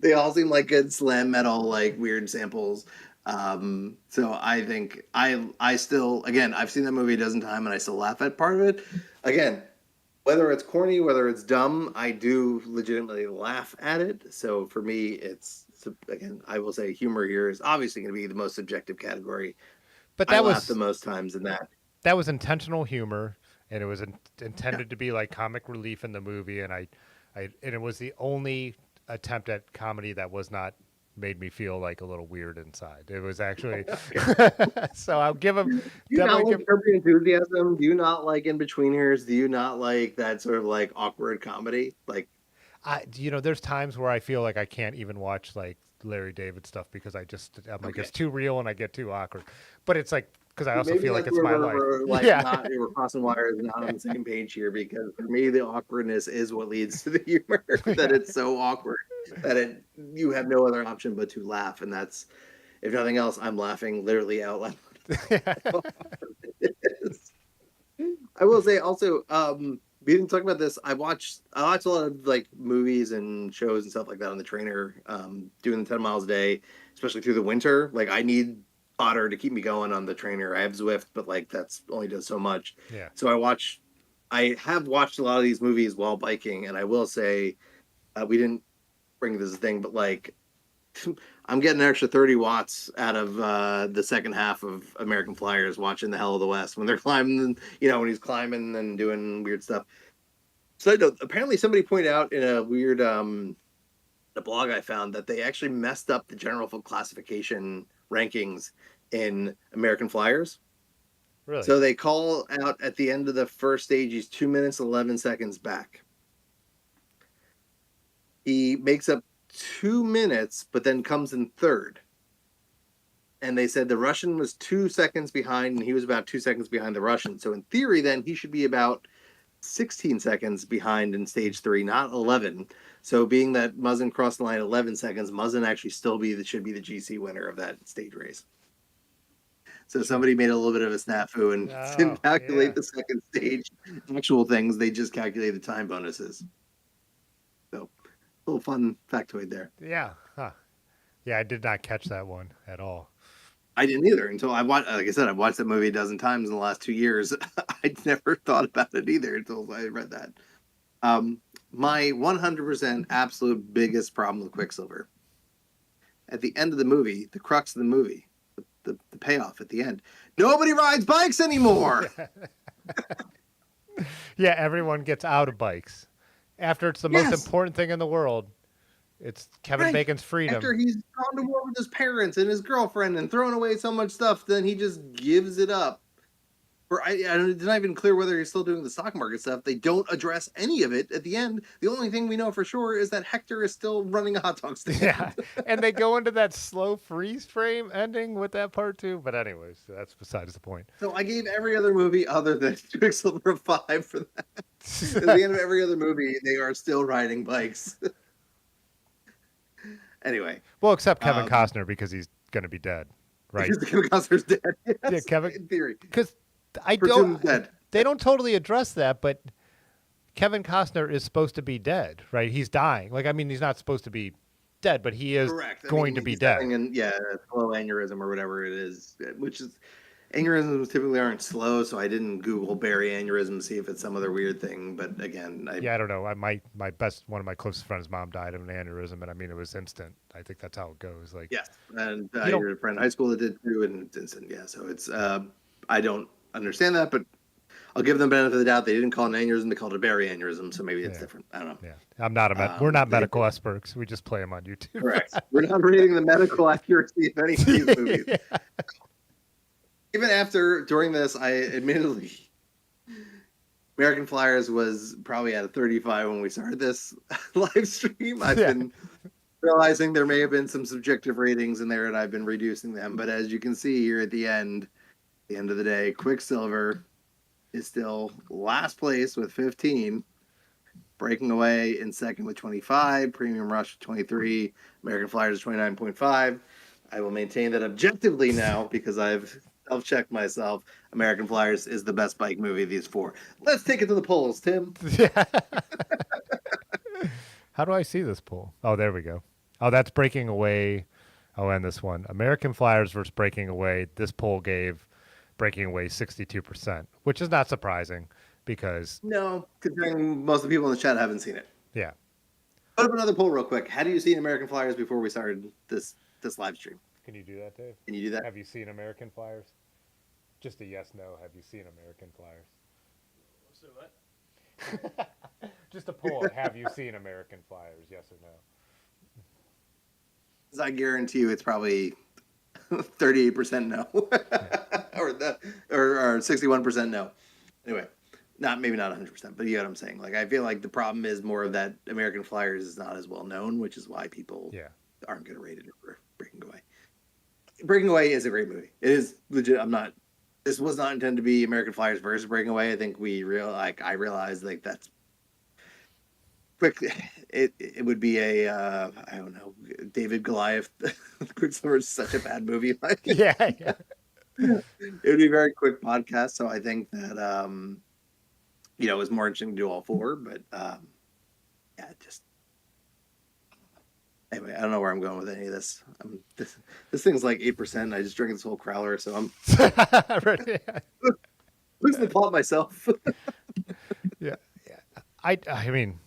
they all seem like good slam metal, like weird samples. So I think I still, again, I've seen that movie a dozen times and I still laugh at part of it. Again, whether it's corny, whether it's dumb, I do legitimately laugh at it. So for me, it's again, I will say humor here is obviously going to be the most subjective category. But I laugh the most times in that. that was intentional humor, and it was Yeah. intended to be like comic relief in the movie, and and it was the only attempt at comedy that was not made me feel like a little weird inside. It was actually so I'll give him Do you not definitely like give. Curb Your Enthusiasm? Do you not like In-Betweeners? Do you not like that sort of like awkward comedy? Like, There's times where I feel like I can't even watch like Larry David stuff because I'm like okay, it's too real and I get too awkward. But it's like because I also maybe feel like that's it's where my life. we're like Yeah, not we're crossing wires, not on the same page here. Because for me, the awkwardness is what leads to the humor. That yeah, it's so awkward that you have no other option but to laugh, and that's if nothing else, I'm laughing literally out loud. I will say also, we didn't talk about this. I watch a lot of like movies and shows and stuff like that on the trainer, doing the 10 miles a day, especially through the winter. Like I need fodder to keep me going on the trainer. I have Zwift, but like that's only does so much. yeah. So I have watched a lot of these movies while biking, and I will say, we didn't bring this thing, but like I'm getting an extra 30 watts out of the second half of American Flyers watching the Hell of the West when they're climbing, when he's climbing and doing weird stuff. So apparently somebody pointed out in a weird a blog I found that they actually messed up the general classification rankings in American Flyers. Really? So they call out at the end of the first stage, he's 2 minutes, 11 seconds back. He makes up 2 minutes, but then comes in third. And they said the Russian was 2 seconds behind, and he was about 2 seconds behind the Russian. So in theory, then he should be about 16 seconds behind in stage three, not 11. So being that Muzzin crossed the line 11 seconds, Muzzin actually should be the GC winner of that stage race. So Sure. somebody made a little bit of a snafu and Oh, didn't calculate yeah. the second stage actual things. They just calculate the time bonuses. So a little fun factoid there. Yeah. Huh. Yeah, I did not catch that one at all. I didn't either until I watched. Like I said, I've watched that movie a dozen times in the last 2 years. I'd never thought about it either until I read that. My 100% absolute biggest problem with Quicksilver at the end of the movie, the crux of the movie, the payoff at the end. Nobody rides bikes anymore. Yeah, everyone gets out of bikes. After it's the most Yes, important thing in the world, it's Kevin right. Bacon's freedom. After he's gone to war with his parents and his girlfriend and thrown away so much stuff, then he just gives it up. It's not even clear whether he's still doing the stock market stuff. They don't address any of it at the end. The only thing we know for sure is that Hector is still running a hot dog stand. Yeah, and they go into that slow freeze frame ending with that part too. But anyways, that's besides the point. So I gave every other movie other than Quicksilver a 5 for that. At the end of every other movie, they are still riding bikes. Anyway, Well, except Kevin Costner because he's going to be dead, right? because Kevin Costner's dead. Yes, Yeah, Kevin. in theory, Because I presumed don't. dead. They don't totally address that, but Kevin Costner is supposed to be dead, right? He's dying. Like, I mean, he's not supposed to be dead, but he is Correct. going to be He's dead. having a slow aneurysm or whatever it is, which is aneurysms typically aren't slow, so I didn't Google Barry aneurysm to see if it's some other weird thing. But again, Yeah, I don't know. One of my closest friends' mom died of an aneurysm, and I mean, it was instant. I think that's how it goes. Like, yes, and you don't. you're a friend in high school that did too, and it's instant. Yeah, so it's I don't understand that, but I'll give them the benefit of the doubt. They didn't call it an aneurysm; they called it a Barry aneurysm, so maybe it's Yeah, different. I don't know. yeah. We're not medical experts. We just play them on YouTube. Correct. We're not reading the medical accuracy of any of these movies. Yeah. Even during this, I admittedly, American Flyers was probably at a 35 when we started this live stream. I've been realizing there may have been some subjective ratings in there, and I've been reducing them. But as you can see here at the end of the day, Quicksilver is still last place with 15, breaking away in second with 25, Premium Rush 23, American Flyers 29.5. I will maintain that objectively now because I've self-checked myself. American Flyers is the best bike movie of these four. Let's take it to the polls, Tim. Yeah. How do I see this poll? Oh, there we go. Oh, that's Breaking Away. I'll end this one. American Flyers versus Breaking Away. This poll gave Breaking Away 62%, which is not surprising because, No, considering most of the people in the chat haven't seen it. yeah. Put up another poll real quick. Had you seen American Flyers before we started this live stream? Can you do that, Dave? Can you do that? Have you seen American Flyers? Just a yes, no. Have you seen American Flyers? So what? Just a poll. Have you seen American Flyers? Yes or no? I guarantee you it's probably 38% no. or 61% no. Anyway, maybe not 100%, but you know what I'm saying. Like, I feel like the problem is more of that American Flyers is not as well known, which is why people aren't going to rate it over Breaking Away. Breaking Away is a great movie. It is legit. This was not intended to be American Flyers versus Breaking Away. I think I realized like that's quick. It would be a I don't know, David Goliath. Quicksilver is such a bad movie. Like, yeah. It would be a very quick podcast. So I think that it was more interesting to do all four. But just anyway, I don't know where I'm going with any of this. This thing's like 8%. I just drank this whole crowler, so I'm losing the plot myself. Yeah. I mean,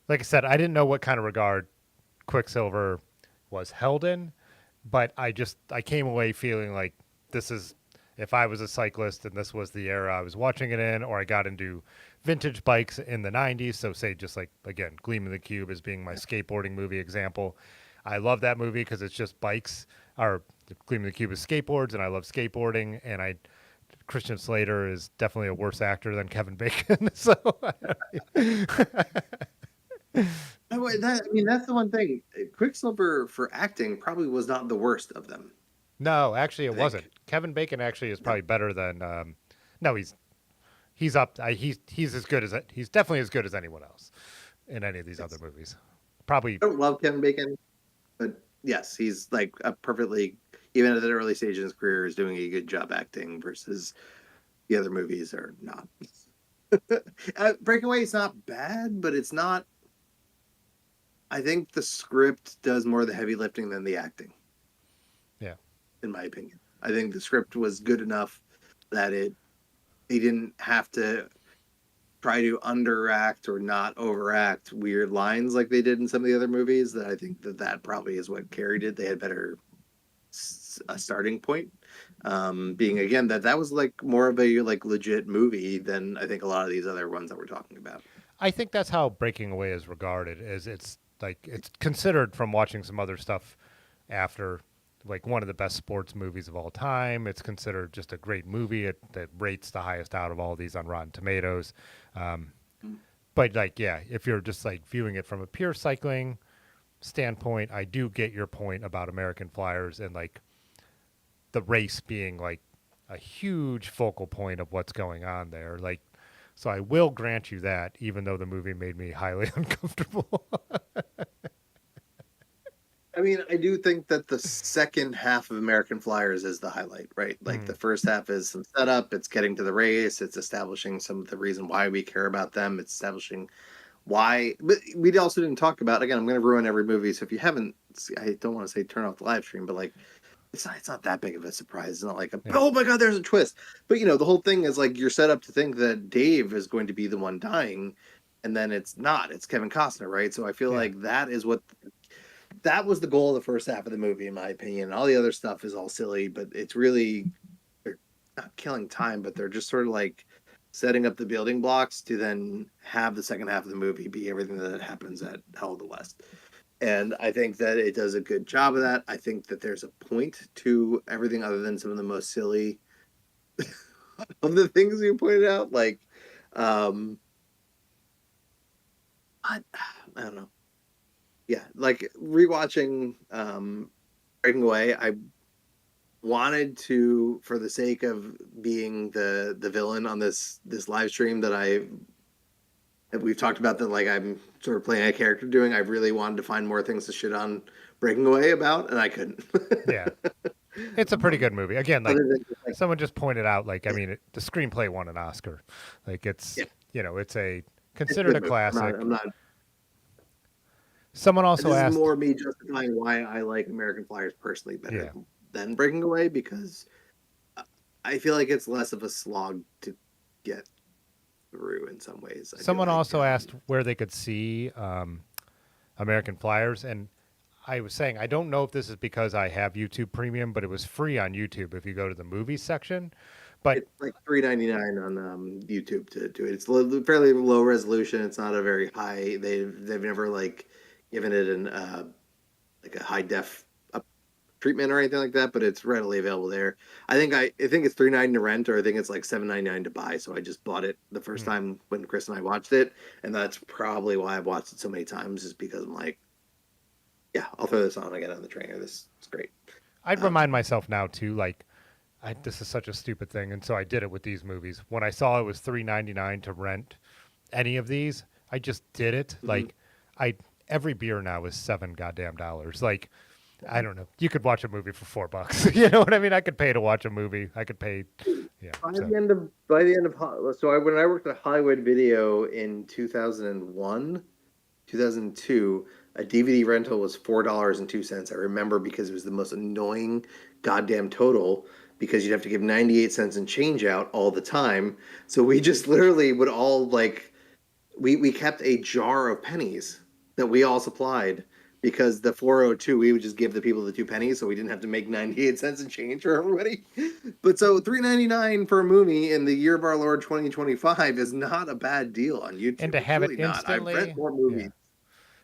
like I said, I didn't know what kind of regard Quicksilver was held in, but I came away feeling like this is, if I was a cyclist and this was the era I was watching it in, or I got into vintage bikes in the 90s, so say just like, again, Gleam of the Cube as being my skateboarding movie example. I love that movie because it's just bikes, or Gleam of the Cube is skateboards, and I love skateboarding, and Christian Slater is definitely a worse actor than Kevin Bacon. So, that's the one thing. Quicksilver for acting probably was not the worst of them. no, actually, it wasn't. Kevin Bacon actually is probably better than. No, he's up. He's as good as he's definitely as good as anyone else in any of these other movies. Probably. I don't love Kevin Bacon, but yes, he's like a perfectly, even at the early stage in his career, is doing a good job acting versus the other movies are not. Breakaway is not bad, but it's not. I think the script does more of the heavy lifting than the acting. Yeah. In my opinion. I think the script was good enough that they didn't have to try to underact or not overact weird lines like they did in some of the other movies. That I think that probably is what Carrie did. They had better a starting point. Being again that was like more of a like legit movie than I think a lot of these other ones that we're talking about. I think that's how Breaking Away is regarded. Is it's considered, from watching some other stuff after, like one of the best sports movies of all time. It's considered just a great movie. That rates the highest out of all these on Rotten Tomatoes. But like, yeah, if you're just like viewing it from a pure cycling standpoint, I do get your point about American Flyers and like the race being like a huge focal point of what's going on there. Like, so I will grant you that, even though the movie made me highly uncomfortable. I mean, I do think that the second half of American Flyers is the highlight, right? Like the first half is some setup, it's getting to the race, it's establishing some of the reason why we care about them, it's establishing why. But we also didn't talk about, again, I'm going to ruin every movie, so if you haven't, I don't want to say turn off the live stream, but like, it's not that big of a surprise. It's not like, oh my God, there's a twist. But, the whole thing is like you're set up to think that Dave is going to be the one dying, and then it's not. It's Kevin Costner, right? So I feel like that was the goal of the first half of the movie, in my opinion. All the other stuff is all silly, but it's really, they're not killing time, but they're just sort of like setting up the building blocks to then have the second half of the movie be everything that happens at Hell of the West. And I think that it does a good job of that. I think that there's a point to everything other than some of the most silly of the things you pointed out. Like, I don't know. Yeah, like rewatching Breaking Away, I wanted to, for the sake of being the villain on this live stream that I we've talked about that, like I'm sort of playing a character doing. I really wanted to find more things to shit on Breaking Away about, and I couldn't. Yeah, it's a pretty good movie. Again, like Other than like, someone just pointed out, like I mean, the screenplay won an Oscar. Like it's yeah, it's a it's a considered good a movie. classic. I'm not. Someone also This is asked, more me justifying why I like American Flyers personally better yeah. than Breaking Away, because I feel like it's less of a slog to get through in some ways. I feel Someone like also asked where they could see American Flyers, and I was saying I don't know if this is because I have YouTube Premium, but it was free on YouTube if you go to the movies section. But it's like $3.99 on YouTube to do it. It's fairly low resolution. It's not a very high. They've never like given it an like a high def treatment or anything like that, but it's readily available there. I think it's $3.99 to rent, or I think it's like $7.99 to buy. So I just bought it the first time when Chris and I watched it, and that's probably why I've watched it so many times, is because I'm like, yeah, I'll throw this on again on the trainer. This is great. I'd remind myself now too, like this is such a stupid thing, and so I did it with these movies. When I saw it was $3.99 to rent any of these, I just did it. Mhm. Like I every beer now is $7 goddamn dollars. Like I don't know. You could watch a movie for $4. You know what I mean? I could pay to watch a movie. I could pay. Yeah. By So, the end of when I worked at Hollywood Video in 2001, 2002, a DVD rental was $4.02. I remember because it was the most annoying goddamn total, because you'd have to give 98 cents and change out all the time. So we just literally would all like we kept a jar of pennies that we all supplied, because the 402 we would just give the people the 2 pennies, so we didn't have to make 98 cents and change for everybody. But so $3.99 for a movie in the year of our Lord 2025 is not a bad deal on YouTube. and to It's have it really not. I've instantly, read more yeah, movies.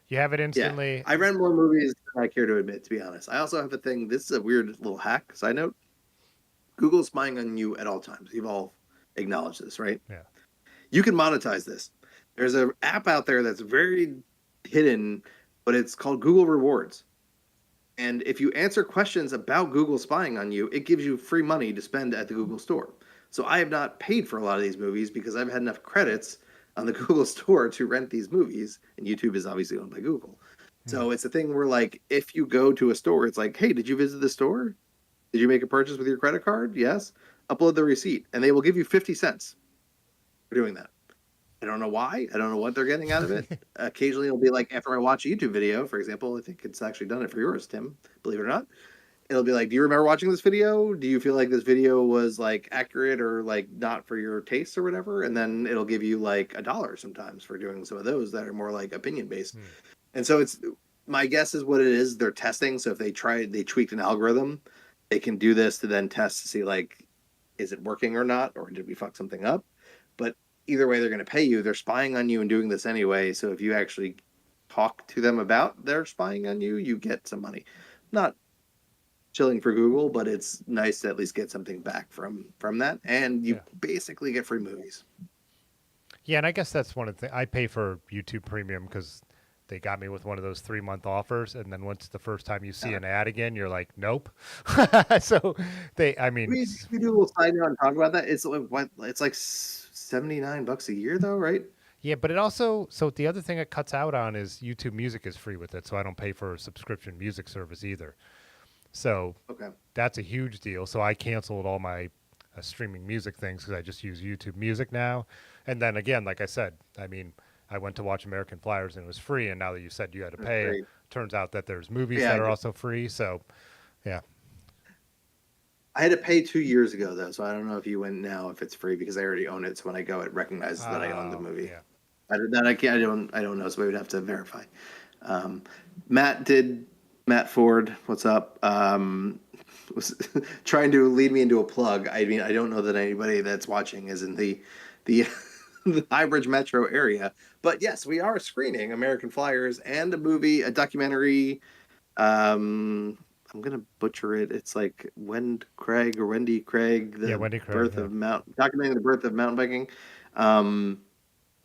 you have it Yeah, instantly. I read more movies than I care to admit, to be honest. I also have a thing. This is a weird little hack. Side note: Google's spying on you at all times. You've all acknowledged this, right? Yeah. You can monetize this. There's an app out there that's very hidden, but it's called Google Rewards. And if you answer questions about Google spying on you, it gives you free money to spend at the Google Store. So I have not paid for a lot of these movies because I've had enough credits on the Google Store to rent these movies, and YouTube is obviously owned by Google. So it's a thing where, like, if you go to a store, it's like, hey, did you visit the store? Did you make a purchase with your credit card? Yes. Upload the receipt, and they will give you 50 cents for doing that. I don't know why. I don't know what they're getting out of it. Occasionally, it'll be like after I watch a YouTube video, for example. I think it's actually done it for yours, Tim. Believe it or not, it'll be like, "Do you remember watching this video? Do you feel like this video was like accurate or like not for your taste or whatever?" And then it'll give you like $1 sometimes for doing some of those that are more like opinion based. And so it's, my guess is what it is. They're testing. So if they tweaked an algorithm, they can do this to then test to see, like, is it working or not, or did we fuck something up? But either way, they're going to pay you. They're spying on you and doing this anyway. So if you actually talk to them about their spying on you, you get some money. Not chilling for Google, but it's nice to at least get something back from that, and you basically get free movies. Yeah, and I guess that's one of the things. I pay for YouTube Premium because they got me with one of those 3-month offers, and then once the first time you see an ad again, you're like, nope. So I mean, we do a little side note and talk about that. It's like, what? It's like $79 a year, though, right? yeah, but it also, so the other thing it cuts out on is YouTube Music is free with it, so I don't pay for a subscription music service either. So Okay. that's a huge deal. So I canceled all my streaming music things because I just use YouTube Music now. And then again, like I said, I mean, I went to watch American Flyers and it was free. And now that you said you had to pay, Great. turns out that there's movies Yeah, that are also free. So, yeah. I had to pay 2 years ago, though, so I don't know if you went now, if it's free, because I already own it. So when I go, it recognizes that I own the movie. Yeah. I don't know, so we would have to verify. Matt Ford, what's up? Was trying to lead me into a plug. I mean, I don't know that anybody that's watching is in the the Highbridge metro area, but yes, we are screening American Flyers and a documentary. I'm gonna butcher it. It's like Wendy Craig, Wendy Craig, birth of documenting the birth of mountain biking.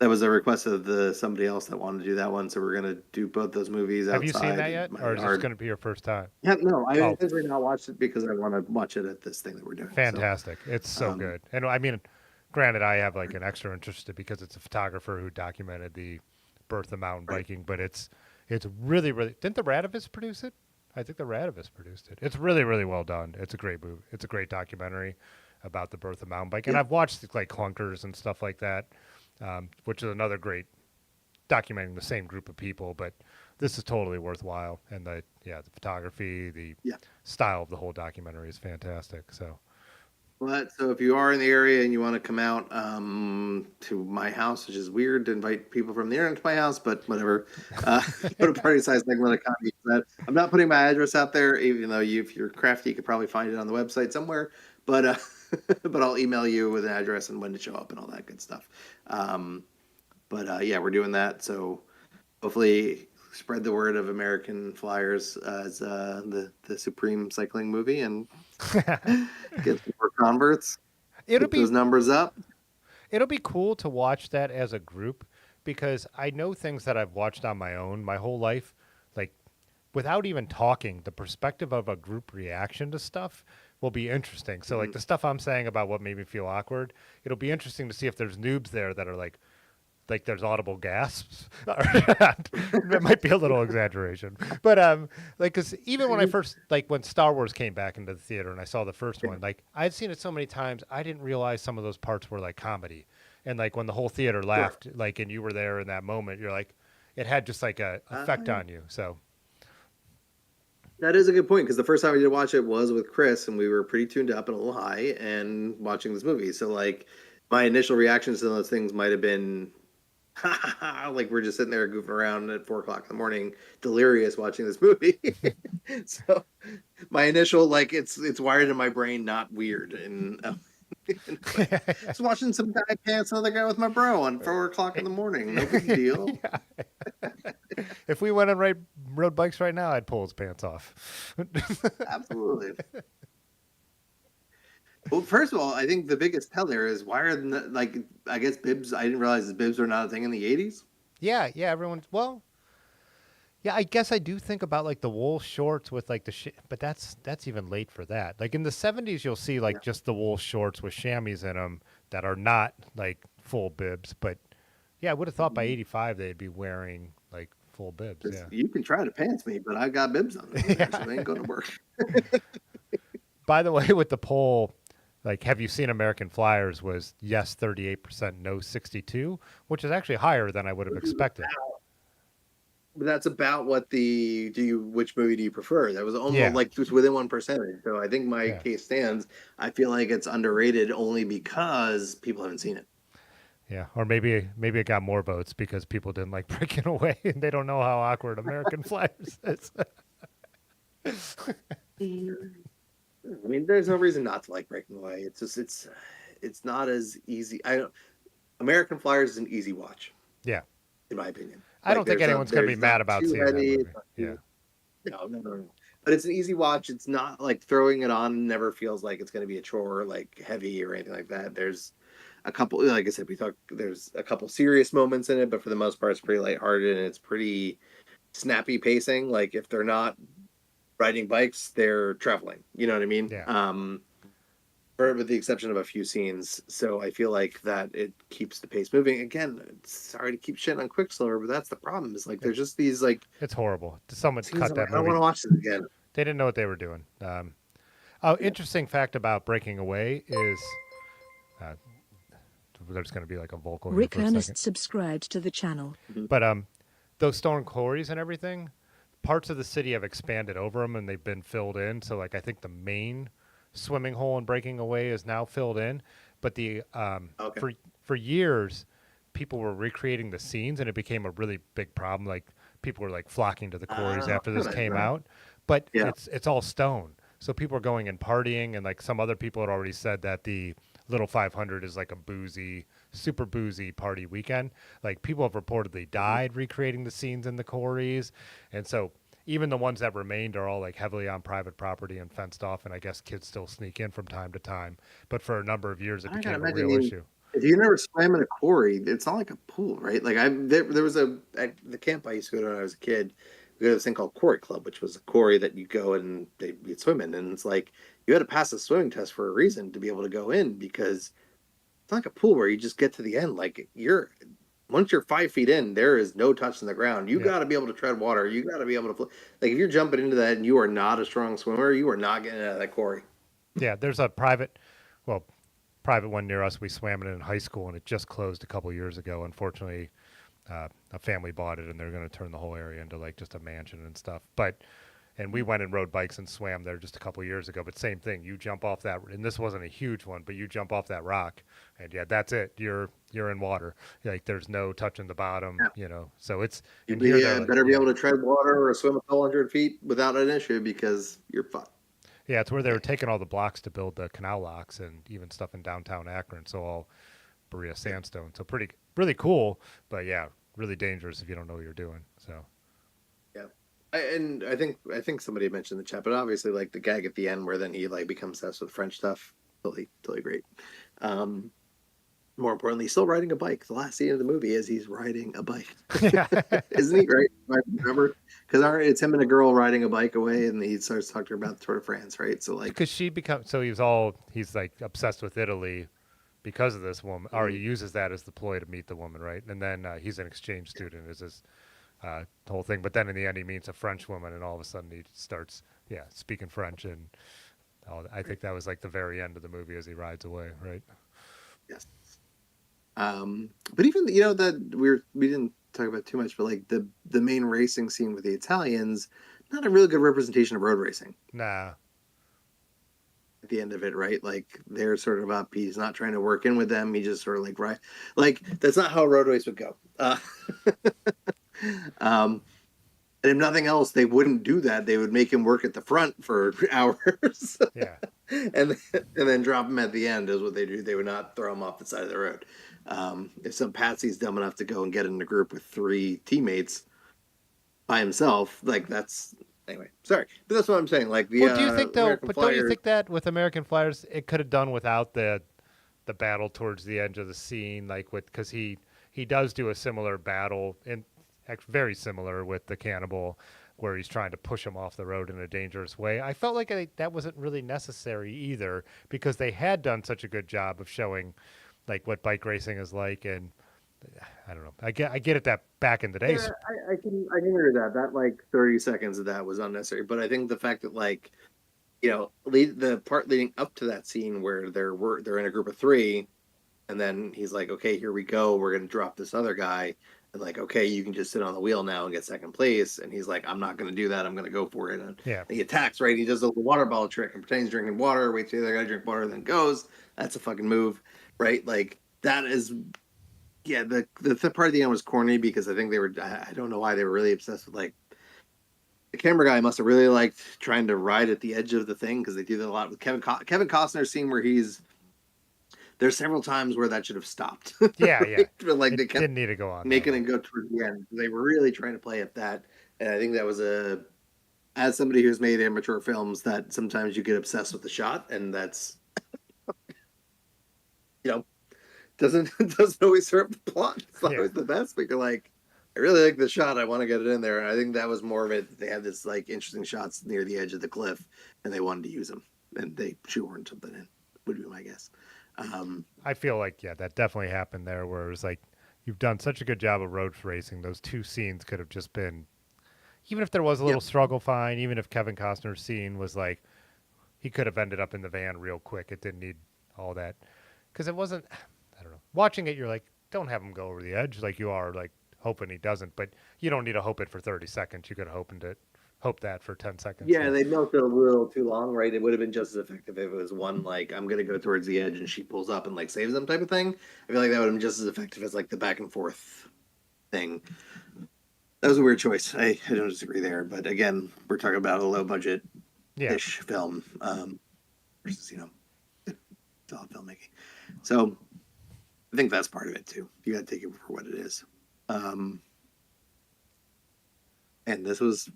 That was a request of somebody else that wanted to do that one, so we're gonna do both those movies outside. Have you seen that yet, or is this going to be your first time? Yeah, no, I intentionally not watched it because I want to watch it at this thing that we're doing. Fantastic! So, it's so good, and I mean, Granted, I have like an extra interest because it's a photographer who documented the birth of mountain Right. biking, but it's really really. Didn't the Radavis produce it? I think the Radavis produced it. It's really really well done. It's a great movie. It's a great documentary about the birth of mountain bike, and Yeah. I've watched like Clunkers and stuff like that, which is another great documenting the same group of people. But this is totally worthwhile, and the photography, the Yeah. style of the whole documentary is fantastic. So But so if you are in the area and you want to come out to my house, which is weird to invite people from the internet to my house, but whatever, go to Party Size Segment of Comedy. I'm not putting my address out there, even though if you're crafty, you could probably find it on the website somewhere. But but I'll email you with an address and when to show up and all that good stuff. Yeah, we're doing that. So hopefully spread the word of American Flyers as the supreme cycling movie and get some more converts, it'll get be those numbers up. it'll be cool to watch that as a group because I know things that I've watched on my own my whole life, like without even talking, the perspective of a group reaction to stuff will be interesting. So like the stuff I'm saying about what made me feel awkward, it'll be interesting to see if there's noobs there that are like there's audible gasps. That might be a little exaggeration, but like because even when I first like when Star Wars came back into the theater and I saw the first one, like I'd seen it so many times I didn't realize some of those parts were like comedy, and like when the whole theater laughed, like and you were there in that moment, you're like, it had just like a effect on you. So That is a good point because the first time we did watch it was with Chris and we were pretty tuned up and a little high and watching this movie. So like my initial reactions to those things might have been like we're just sitting there goofing around at 4 o'clock in the morning, delirious watching this movie. So my initial like it's wired in my brain, not weird. And just watching some guy pants another guy with my bro on 4 o'clock in the morning. No big deal. if we went and rode bikes right now, I'd pull his pants off. Absolutely. Well, first of all, I think the biggest tell there is why are like I guess bibs. I didn't realize that bibs were not a thing in the 80s. Yeah, everyone's well. Yeah, I guess I do think about like the wool shorts with like the but that's even late for that. Like in the 70s you'll see like just the wool shorts with chamois in them that are not like full bibs, but yeah, I would have thought by 85 they'd be wearing like full bibs, yeah. You can try to pants me, but I got bibs on there, so they ain't going to work. By the way, with the poll, like have you seen American Flyers was yes 38%, no 62, which is actually higher than I would have expected. But that's about what which movie do you prefer? That was almost Yeah. like just within 1%. So I think my Yeah. case stands. I feel like it's underrated only because people haven't seen it. Yeah, or maybe it got more votes because people didn't like breaking away and they don't know how awkward American Flyers is. I mean, there's no reason not to like Breaking Away. It's just it's not as easy. American Flyers is an easy watch. Yeah, in my opinion. I don't think anyone's going to be mad about seeing that movie. Yeah, no. But it's an easy watch. It's not like throwing it on never feels like it's going to be a chore, like heavy or anything like that. There's a couple, like I said, there's a couple serious moments in it, but for the most part, it's pretty lighthearted and it's pretty snappy pacing. Like if they're not riding bikes, they're traveling. You know what I mean? Yeah. With the exception of a few scenes. So I feel like that it keeps the pace moving. Again, sorry to keep shitting on Quicksilver, but that's the problem. Is like there's just these like it's horrible. Someone cut that I don't movie. want to watch this again. They didn't know what they were doing. Interesting fact about Breaking Away is there's going to be like a vocal. Rick here for a Ernest second. subscribed to the channel. But those stone quarries and everything, parts of the city have expanded over them and they've been filled in. So like I think the main swimming hole in Breaking Away is now filled in, but the for years people were recreating the scenes and it became a really big problem. Like people were like flocking to the quarries after this came out, but it's all stone. So people are going and partying, and like some other people had already said that the Little 500 is like a super boozy party weekend. Like people have reportedly died recreating the scenes in the quarries, and so even the ones that remained are all like heavily on private property and fenced off, and I guess kids still sneak in from time to time. But for a number of years, it became a real issue. If you never swam in a quarry, it's not like a pool, right? Like there was at the camp I used to go to when I was a kid. We go to this thing called Quarry Club, which was a quarry that you go and you'd swim in, and it's like you had to pass a swimming test for a reason to be able to go in because it's not like a pool where you just get to the end. Like once you're 5 feet in, there is no touching the ground. You got to be able to tread water. You got to be able to like if you're jumping into that and you are not a strong swimmer, you are not getting out of that quarry. Yeah, there's a private one near us. We swam in high school, and it just closed a couple years ago. Unfortunately, a family bought it, and they're going to turn the whole area into like just a mansion and stuff. And we went and rode bikes and swam there just a couple years ago. But same thing, you jump off that, and this wasn't a huge one, but you jump off that rock, and yeah, that's it. You're in water. Like there's no touching the bottom, So it's You and here better be able to tread water or swim a couple 100 feet without an issue because you're fucked. Yeah, it's where they were taking all the blocks to build the canal locks and even stuff in downtown Akron. So all Berea sandstone. So really cool, but yeah, really dangerous if you don't know what you're doing. So yeah, I think somebody mentioned the chat, but obviously like the gag at the end where then he like becomes obsessed with French stuff, totally great. More importantly, he's still riding a bike. The last scene of the movie is he's riding a bike. Isn't he right? I remember because it's him and a girl riding a bike away, and he starts talking about the Tour de France, right? So like, because he's like obsessed with Italy because of this woman, or he uses that as the ploy to meet the woman, right? And then he's an exchange student, is his whole thing. But then in the end, he meets a French woman, and all of a sudden he starts, speaking French, and I think that was like the very end of the movie as he rides away, right? Yes. But even that we didn't talk about too much, but like the main racing scene with the Italians, not a really good representation of road racing. Nah. At the end of it, right? Like they're sort of up. He's not trying to work in with them. He just sort of like that's not how a road race would go. And if nothing else, they wouldn't do that. They would make him work at the front for hours. Yeah. and then drop him at the end is what they do. They would not throw him off the side of the road. If some patsy's dumb enough to go and get in a group with 3 teammates by himself, like that's anyway. Sorry, but that's what I'm saying. Like the do you think though? American But Flyer, don't you think that with American Flyers, it could have done without the battle towards the edge of the scene, like because he does do a similar battle and very similar with the cannibal, where he's trying to push him off the road in a dangerous way. I felt like that wasn't really necessary either because they had done such a good job of showing like what bike racing is like, and I don't know. I get it that back in the day. Yeah, I can agree with that. That like 30 seconds of that was unnecessary. But I think the fact that like the part leading up to that scene where they're in a group of 3, and then he's like, okay, here we go. We're gonna drop this other guy. And like, okay, you can just sit on the wheel now and get second place. And he's like, I'm not going to do that. I'm going to go for it. And he attacks, right? He does the water bottle trick and pretends he's drinking water, waits for the other guy to drink water, then goes. That's a fucking move, right? Like, that is, the part of the end was corny because I think I don't know why they were really obsessed with, like, the camera guy must have really liked trying to ride at the edge of the thing because they do that a lot with Kevin Costner's scene where there's several times where that should have stopped. Yeah, yeah. But like they didn't need to go on. Making it go towards the end. They were really trying to play at that. And I think that was as somebody who's made amateur films, that sometimes you get obsessed with the shot, and that's doesn't always serve the plot. It's not always the best, but you're like, I really like the shot. I want to get it in there. And I think that was more of it. They had this like interesting shots near the edge of the cliff, and they wanted to use them, and they shoehorned something in. Would be my guess. I feel like that definitely happened there, where it was like you've done such a good job of road racing. Those 2 scenes could have just been, even if there was a little struggle, fine. Even if Kevin Costner's scene was like, he could have ended up in the van real quick. It didn't need all that because it wasn't. I don't know. Watching it, you're like, don't have him go over the edge like you are like hoping he doesn't. But you don't need to hope it for 30 seconds. You could hope that for 10 seconds. Yeah, they milked it a little too long, right? It would have been just as effective if it was one like, I'm gonna go towards the edge and she pulls up and like saves them type of thing. I feel like that would have been just as effective as like the back and forth thing. That was a weird choice. I don't disagree there, but again, we're talking about a low budget ish film versus solid filmmaking. So I think that's part of it too. You got to take it for what it is. And this was.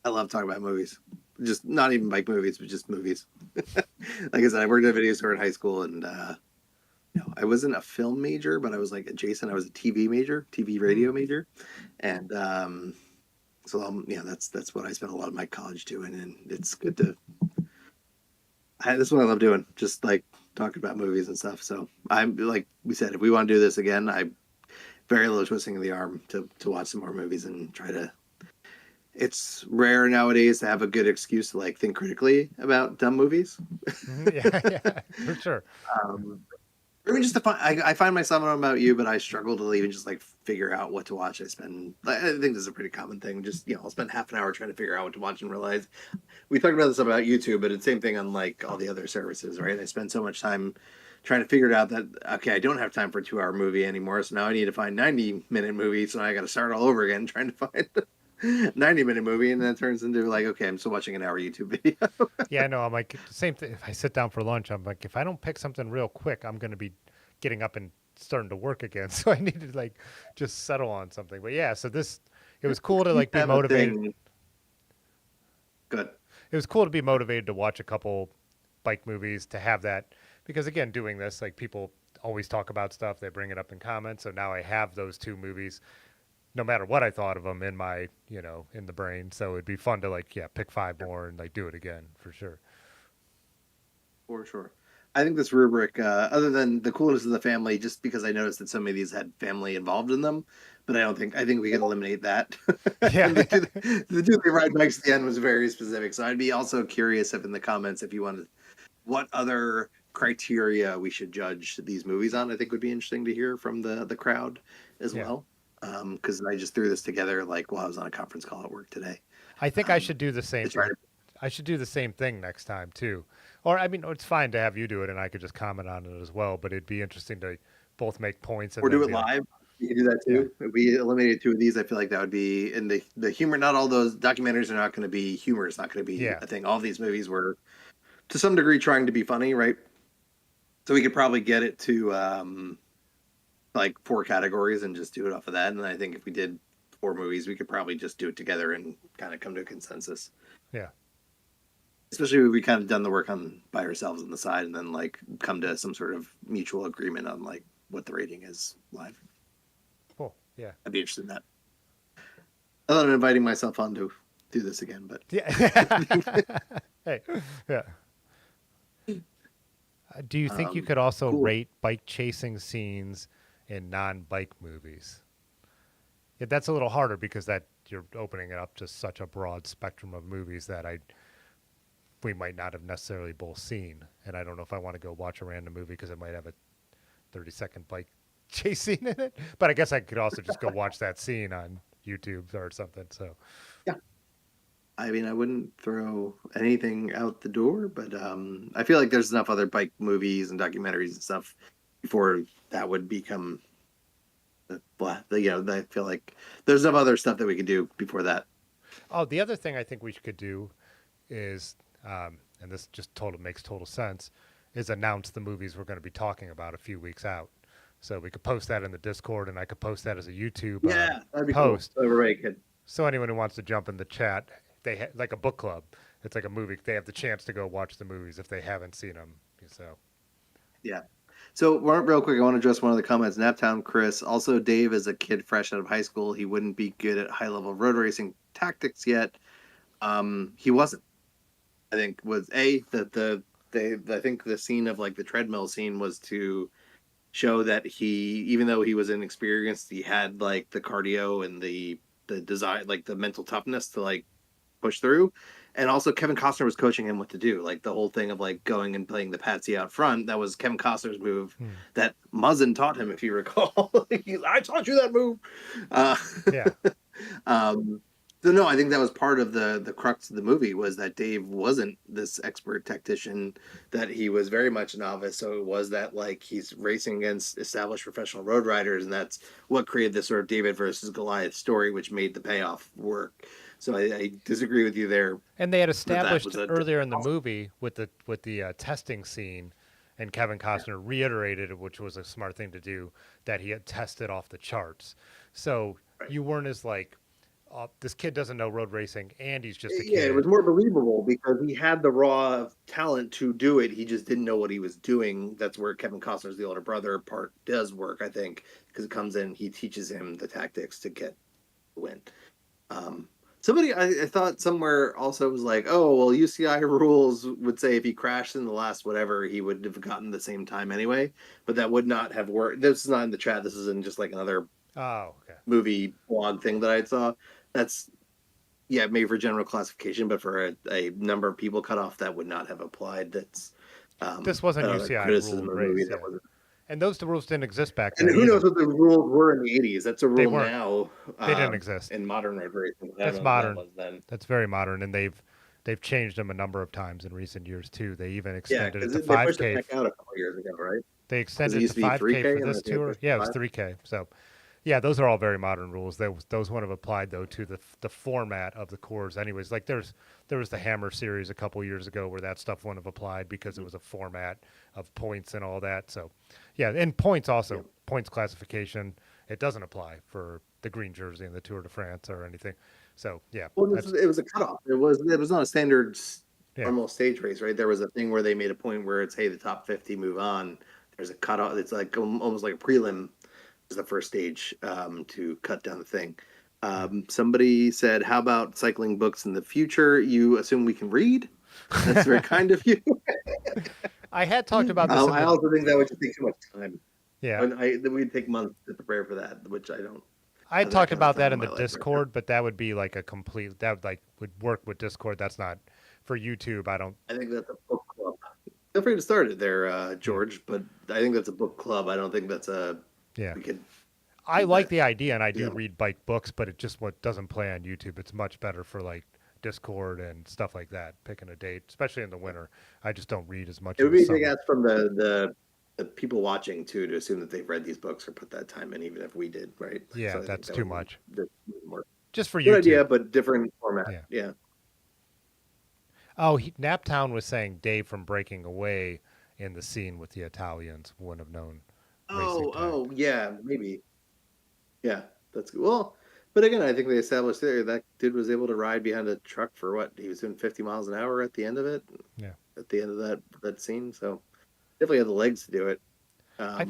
I love talking about movies, just not even bike movies, but just movies. Like I said, I worked at a video store in high school, and I wasn't a film major, but I was like adjacent. I was a TV major, TV radio major, and so that's what I spent a lot of my college doing, and it's good to. This is what I love doing, just like talking about movies and stuff. So I'm like we said, if we want to do this again, I very little twisting of the arm to watch some more movies and try to. It's rare nowadays to have a good excuse to like think critically about dumb movies. Yeah, yeah, for sure. um, I mean, just to find, I find myself, I don't know about you, but I struggle to even just like figure out what to watch. I think this is a pretty common thing. Just, I'll spend half an hour trying to figure out what to watch and realize we talked about this about YouTube, but it's the same thing on like all the other services, right? I spend so much time trying to figure it out that, okay, I don't have time for a 2 hour movie anymore. So now I need to find 90-minute movies. So now I got to start all over again trying to find 90-minute movie. And then it turns into like, okay, I'm still watching an hour YouTube video. Yeah, no, I'm like the same thing. If I sit down for lunch, I'm like, if I don't pick something real quick, I'm going to be getting up and starting to work again. So I need to like just settle on something. But yeah, so it was cool to like be Have a motivated. thing. Good. It was cool to be motivated to watch a couple bike movies to have that because again, doing this, like people always talk about stuff, they bring it up in comments. So now I have those two movies, no matter what I thought of them in my, in the brain. So it'd be fun to like, yeah, pick five more and like do it again for sure. For sure. I think this rubric, other than the coolness of the family, just because I noticed that so many of these had family involved in them, but I think we can eliminate that. Yeah. And the two they ride bikes at the end was very specific. So I'd be also curious if in the comments, if you wanted, what other criteria we should judge these movies on, I think would be interesting to hear from the crowd as Yeah. well. Because I just threw this together like while I was on a conference call at work today. I think I should do the same To try to, I should do the same thing next time too. Or I mean, it's fine to have you do it and I could just comment on it as well, but it'd be interesting to both make points and or then do it be like, live. You can do that yeah, too. If we eliminated two of these, I feel like that would be in the humor. Not all those documentaries are not going to be humor. It's not going to be yeah. a thing. All these movies were to some degree trying to be funny, right? So we could probably get it to like 4 categories and just do it off of that. And I think if we did 4 movies, we could probably just do it together and kind of come to a consensus. Yeah. Especially if we kind of done the work on by ourselves on the side and then like come to some sort of mutual agreement on like what the rating is live. Cool. Yeah. I'd be interested in that. I thought of inviting myself on to do this again, but Yeah. Hey. Yeah. Do you think you could also cool. rate bike chasing scenes in non-bike movies? Yeah, that's a little harder because that you're opening it up to such a broad spectrum of movies that we might not have necessarily both seen. And I don't know if I want to go watch a random movie because it might have a 30-second bike chase scene in it. But I guess I could also just go watch that scene on YouTube or something. So Yeah. I mean, I wouldn't throw anything out the door, but I feel like there's enough other bike movies and documentaries and stuff before that would become I feel like there's enough other stuff that we could do before that. oh, the other thing I think we could do is, and this just makes total sense, is announce the movies we're going to be talking about a few weeks out. So we could post that in the Discord, and I could post that as a YouTube Yeah, that'd be post. cool. Everybody could. So anyone who wants to jump in the chat, like a book club. It's like a movie. They have the chance to go watch the movies if they haven't seen them. So Yeah. So real quick, I want to address one of the comments. Naptown Chris. Also, Dave is a kid fresh out of high school. He wouldn't be good at high level road racing tactics yet. He wasn't. I think was I think the scene of like the treadmill scene was to show that even though he was inexperienced, he had like the cardio and the desire, like the mental toughness to like push through. And also Kevin Costner was coaching him what to do. Like the whole thing of like going and playing the patsy out front, that was Kevin Costner's move that Muzzin taught him, if you recall. I taught you that move. yeah, So no, I think that was part of the crux of the movie was that Dave wasn't this expert tactician, that he was very much a novice. So it was that like he's racing against established professional road riders, and that's what created this sort of David versus Goliath story, which made the payoff work. So I disagree with you there. and they had That established was a earlier in the movie with the testing scene, and Kevin Costner reiterated, which was a smart thing to do, that he had tested off the charts. So you weren't as like, this kid doesn't know road racing, and he's just a Yeah, kid. it was more believable because he had the raw talent to do it. He just didn't know what he was doing. That's where Kevin Costner's the older brother part does work, I think, because it comes in, he teaches him the tactics to get the win. Somebody, I thought somewhere also was like, oh, well, UCI rules would say if he crashed in the last whatever, he would have gotten the same time anyway. But that would not have worked. This is not in the chat. This is in just like another Oh, okay. movie blog thing that I saw. That's, yeah, made for general classification, but for a number of people cut off, that would not have applied. That's This wasn't another UCI criticism ruled of the movie race, that yeah. wasn't. And those the rules didn't exist back And then who knows either. what the rules were in the 80s? That's a They rule weren't. now They didn't exist. in modern road racing. I don't That's know what that modern. was then. That's very modern, and they've changed them a number of times in recent years too. They even Yeah, extended it because to they pushed it 5K. back out a couple years ago, right? They Because it extended it to used to be 5K 3K for and I this think they tour. pushed Yeah, it to was 5. 3K. So, yeah, those are all very modern rules. Those wouldn't have applied though to the format of the course. Anyways, like there was the Hammer series a couple years ago where that stuff wouldn't have applied because it was a format of points and all that. So, yeah, and points also Yep. points classification. It doesn't apply for the green jersey and the Tour de France or anything. So, yeah, Well, that's it was a cutoff. It was not a standard yeah. normal stage race, right? There was a thing where they made a point where it's, hey, the top 50 move on. There's a cutoff. It's like almost like a prelim is the first stage to cut down the thing. Somebody said, how about cycling books in the future? You assume we can read? That's very kind of you. I had talked about this. I also think that would just take too much time. Yeah, And we'd take months to prepare for that, which I don't. I have that talked kind of about time that in in the my life right now. Discord, but that would be like a complete that would work with Discord. That's not for YouTube. I don't. I think that's a book club. Feel free to start it there, George. But I think that's a book club. I don't think that's a. Yeah, We could. I do like that. the idea, and I Do do that. read bike books, but it just what doesn't play on YouTube. It's much better for like Discord and stuff like that. Picking a date, especially in the winter. I just don't read as much It in would the be a big summer. ask from the people watching too to assume that they've read these books or put that time in, even if we did, right? Yeah, So I think that's that too would much. be more Just for good idea, YouTube. but different format. Yeah. Yeah. Oh, Naptown was saying Dave from Breaking Away in the scene with the Italians wouldn't have known racing tag. Oh, yeah, maybe. Yeah, that's good. Well, but again, I think they established there that dude was able to ride behind a truck for what he was doing 50 miles an hour at the end of it. Yeah. At the end of that scene, so definitely had the legs to do it. I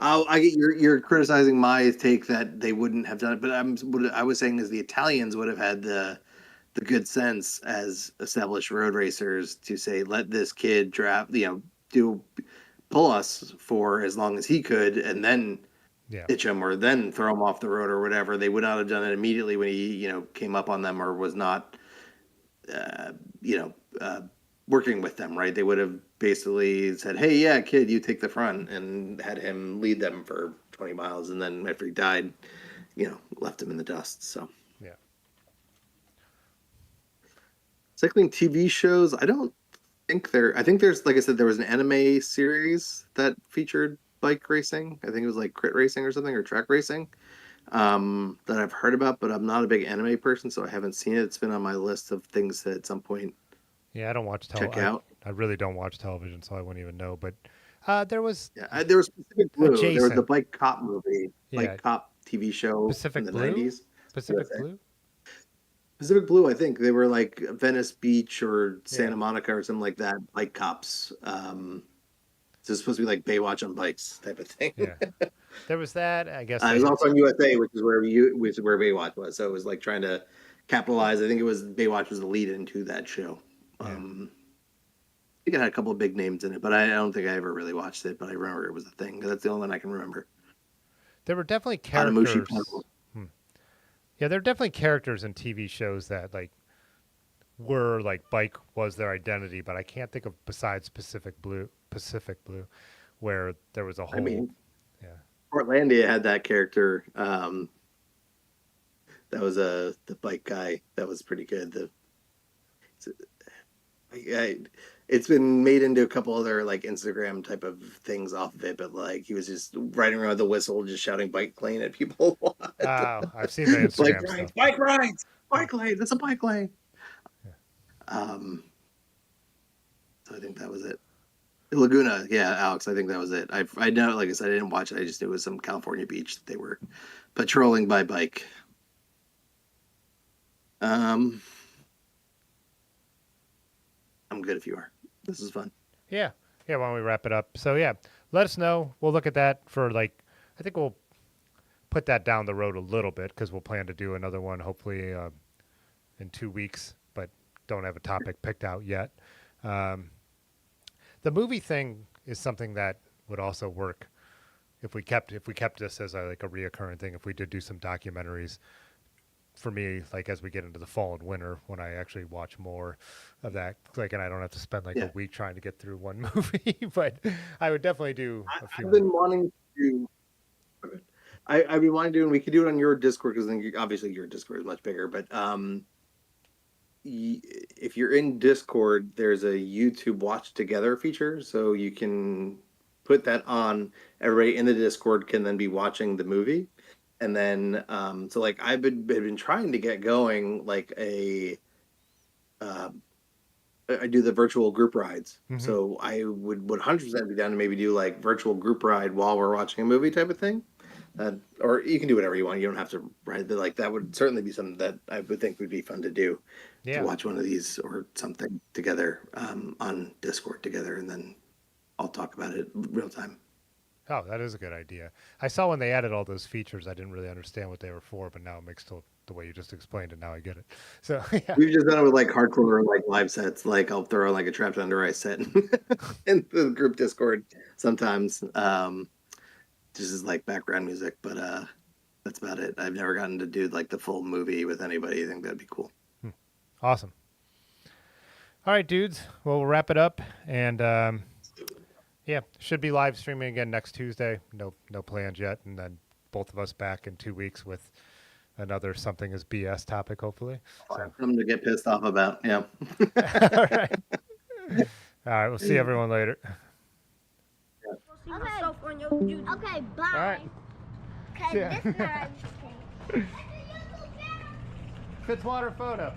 I get you're criticizing my take that they wouldn't have done it, but what I was saying is the Italians would have had the good sense as established road racers to say, let this kid draft, pull us for as long as he could, and then yeah. ditch him or then throw him off the road or whatever. They would not have done it immediately when he, came up on them or was not, uh, you know, uh, working with them, right? They would have basically said, hey, yeah, kid, you take the front, and had him lead them for 20 miles. And then after he died, left him in the dust. So Yeah. cycling TV shows, I don't think I think there's, like I said, there was an anime series that featured bike racing. I think it was like crit racing or something, or track racing, that I've heard about, but I'm not a big anime person, so I haven't seen it. It's been on my list of things that at some point Yeah, I don't watch check out. I really don't watch television, so I wouldn't even know. But there was Yeah, there was Pacific Blue. There was the adjacent. bike cop movie, Yeah, bike cop TV show in Pacific the Blue. 90s. Pacific Blue. Pacific Blue, I think they were like Venice Beach or Santa Yeah. Monica or something like that. Bike cops. So it's supposed to be like Baywatch on bikes type of thing. Yeah. There was that. I guess It was also on USA, which is where Baywatch was. So it was like trying to capitalize. I think it was Baywatch was the lead into that show. Yeah. I think it had a couple of big names in it, but I don't think I ever really watched it. But I remember it was a thing. That's the only one I can remember. there were definitely Adamushi characters. Puzzle. Yeah, there are definitely characters in TV shows that like were like bike was their identity, but I can't think of besides Pacific Blue, where there was a whole. I mean, yeah. Portlandia had that character. That was the bike guy. That was pretty good. It's been made into a couple other like Instagram type of things off of it, but like he was just riding around with a whistle, just shouting bike lane at people a lot. Oh, I've seen the Instagram stuff. Bike rides, bike lane. That's a bike lane. So I think that was it. Laguna, yeah, Alex. I think that was it. I know, like I said, I didn't watch it. I just knew it was some California beach that they were patrolling by bike. I'm good if you are. This is fun. Yeah. Yeah. Why don't we wrap it up? So yeah, let us know. We'll look at that for like. I think we'll put that down the road a little bit because we'll plan to do another one hopefully in 2 weeks, but don't have a topic picked out yet. The movie thing is something that would also work if we kept this as a reoccurring thing. If we did do some documentaries, for me, like as we get into the fall and winter, when I actually watch more of that, like, and I don't have to spend like a week trying to get through one movie, but I would definitely do a few. I've been wanting to. I've been wanting to do, and we could do it on your Discord because then obviously your Discord is much bigger. But if you're in Discord, there's a YouTube Watch Together feature, so you can put that on. Everybody in the Discord can then be watching the movie, and then so like I've been trying to get going like a. I do the virtual group rides, so I would 100% be down to maybe do like virtual group ride while we're watching a movie type of thing. Or you can do whatever you want. You don't have to ride, but like that would certainly be something that I would think would be fun to do. Yeah. To watch one of these or something together on Discord together, and then I'll talk about it real time. Oh, that is a good idea. I saw when they added all those features, I didn't really understand what they were for, but now it makes the way you just explained it. Now I get it. So yeah. We've just done it with like hardcore like live sets. Like I'll throw like a Trapped Under Ice set in the group Discord sometimes. Just as like background music, but that's about it. I've never gotten to do like the full movie with anybody. I think that'd be cool. Awesome. All right, dudes. Well, we'll wrap it up, and yeah, should be live streaming again next Tuesday. No plans yet, and then both of us back in 2 weeks with another something is BS topic, hopefully. So. Something to get pissed off about. Yeah. All right. All right. We'll see everyone later. Okay, bye. All right. Okay, Yeah. this time. Fitzwater photo.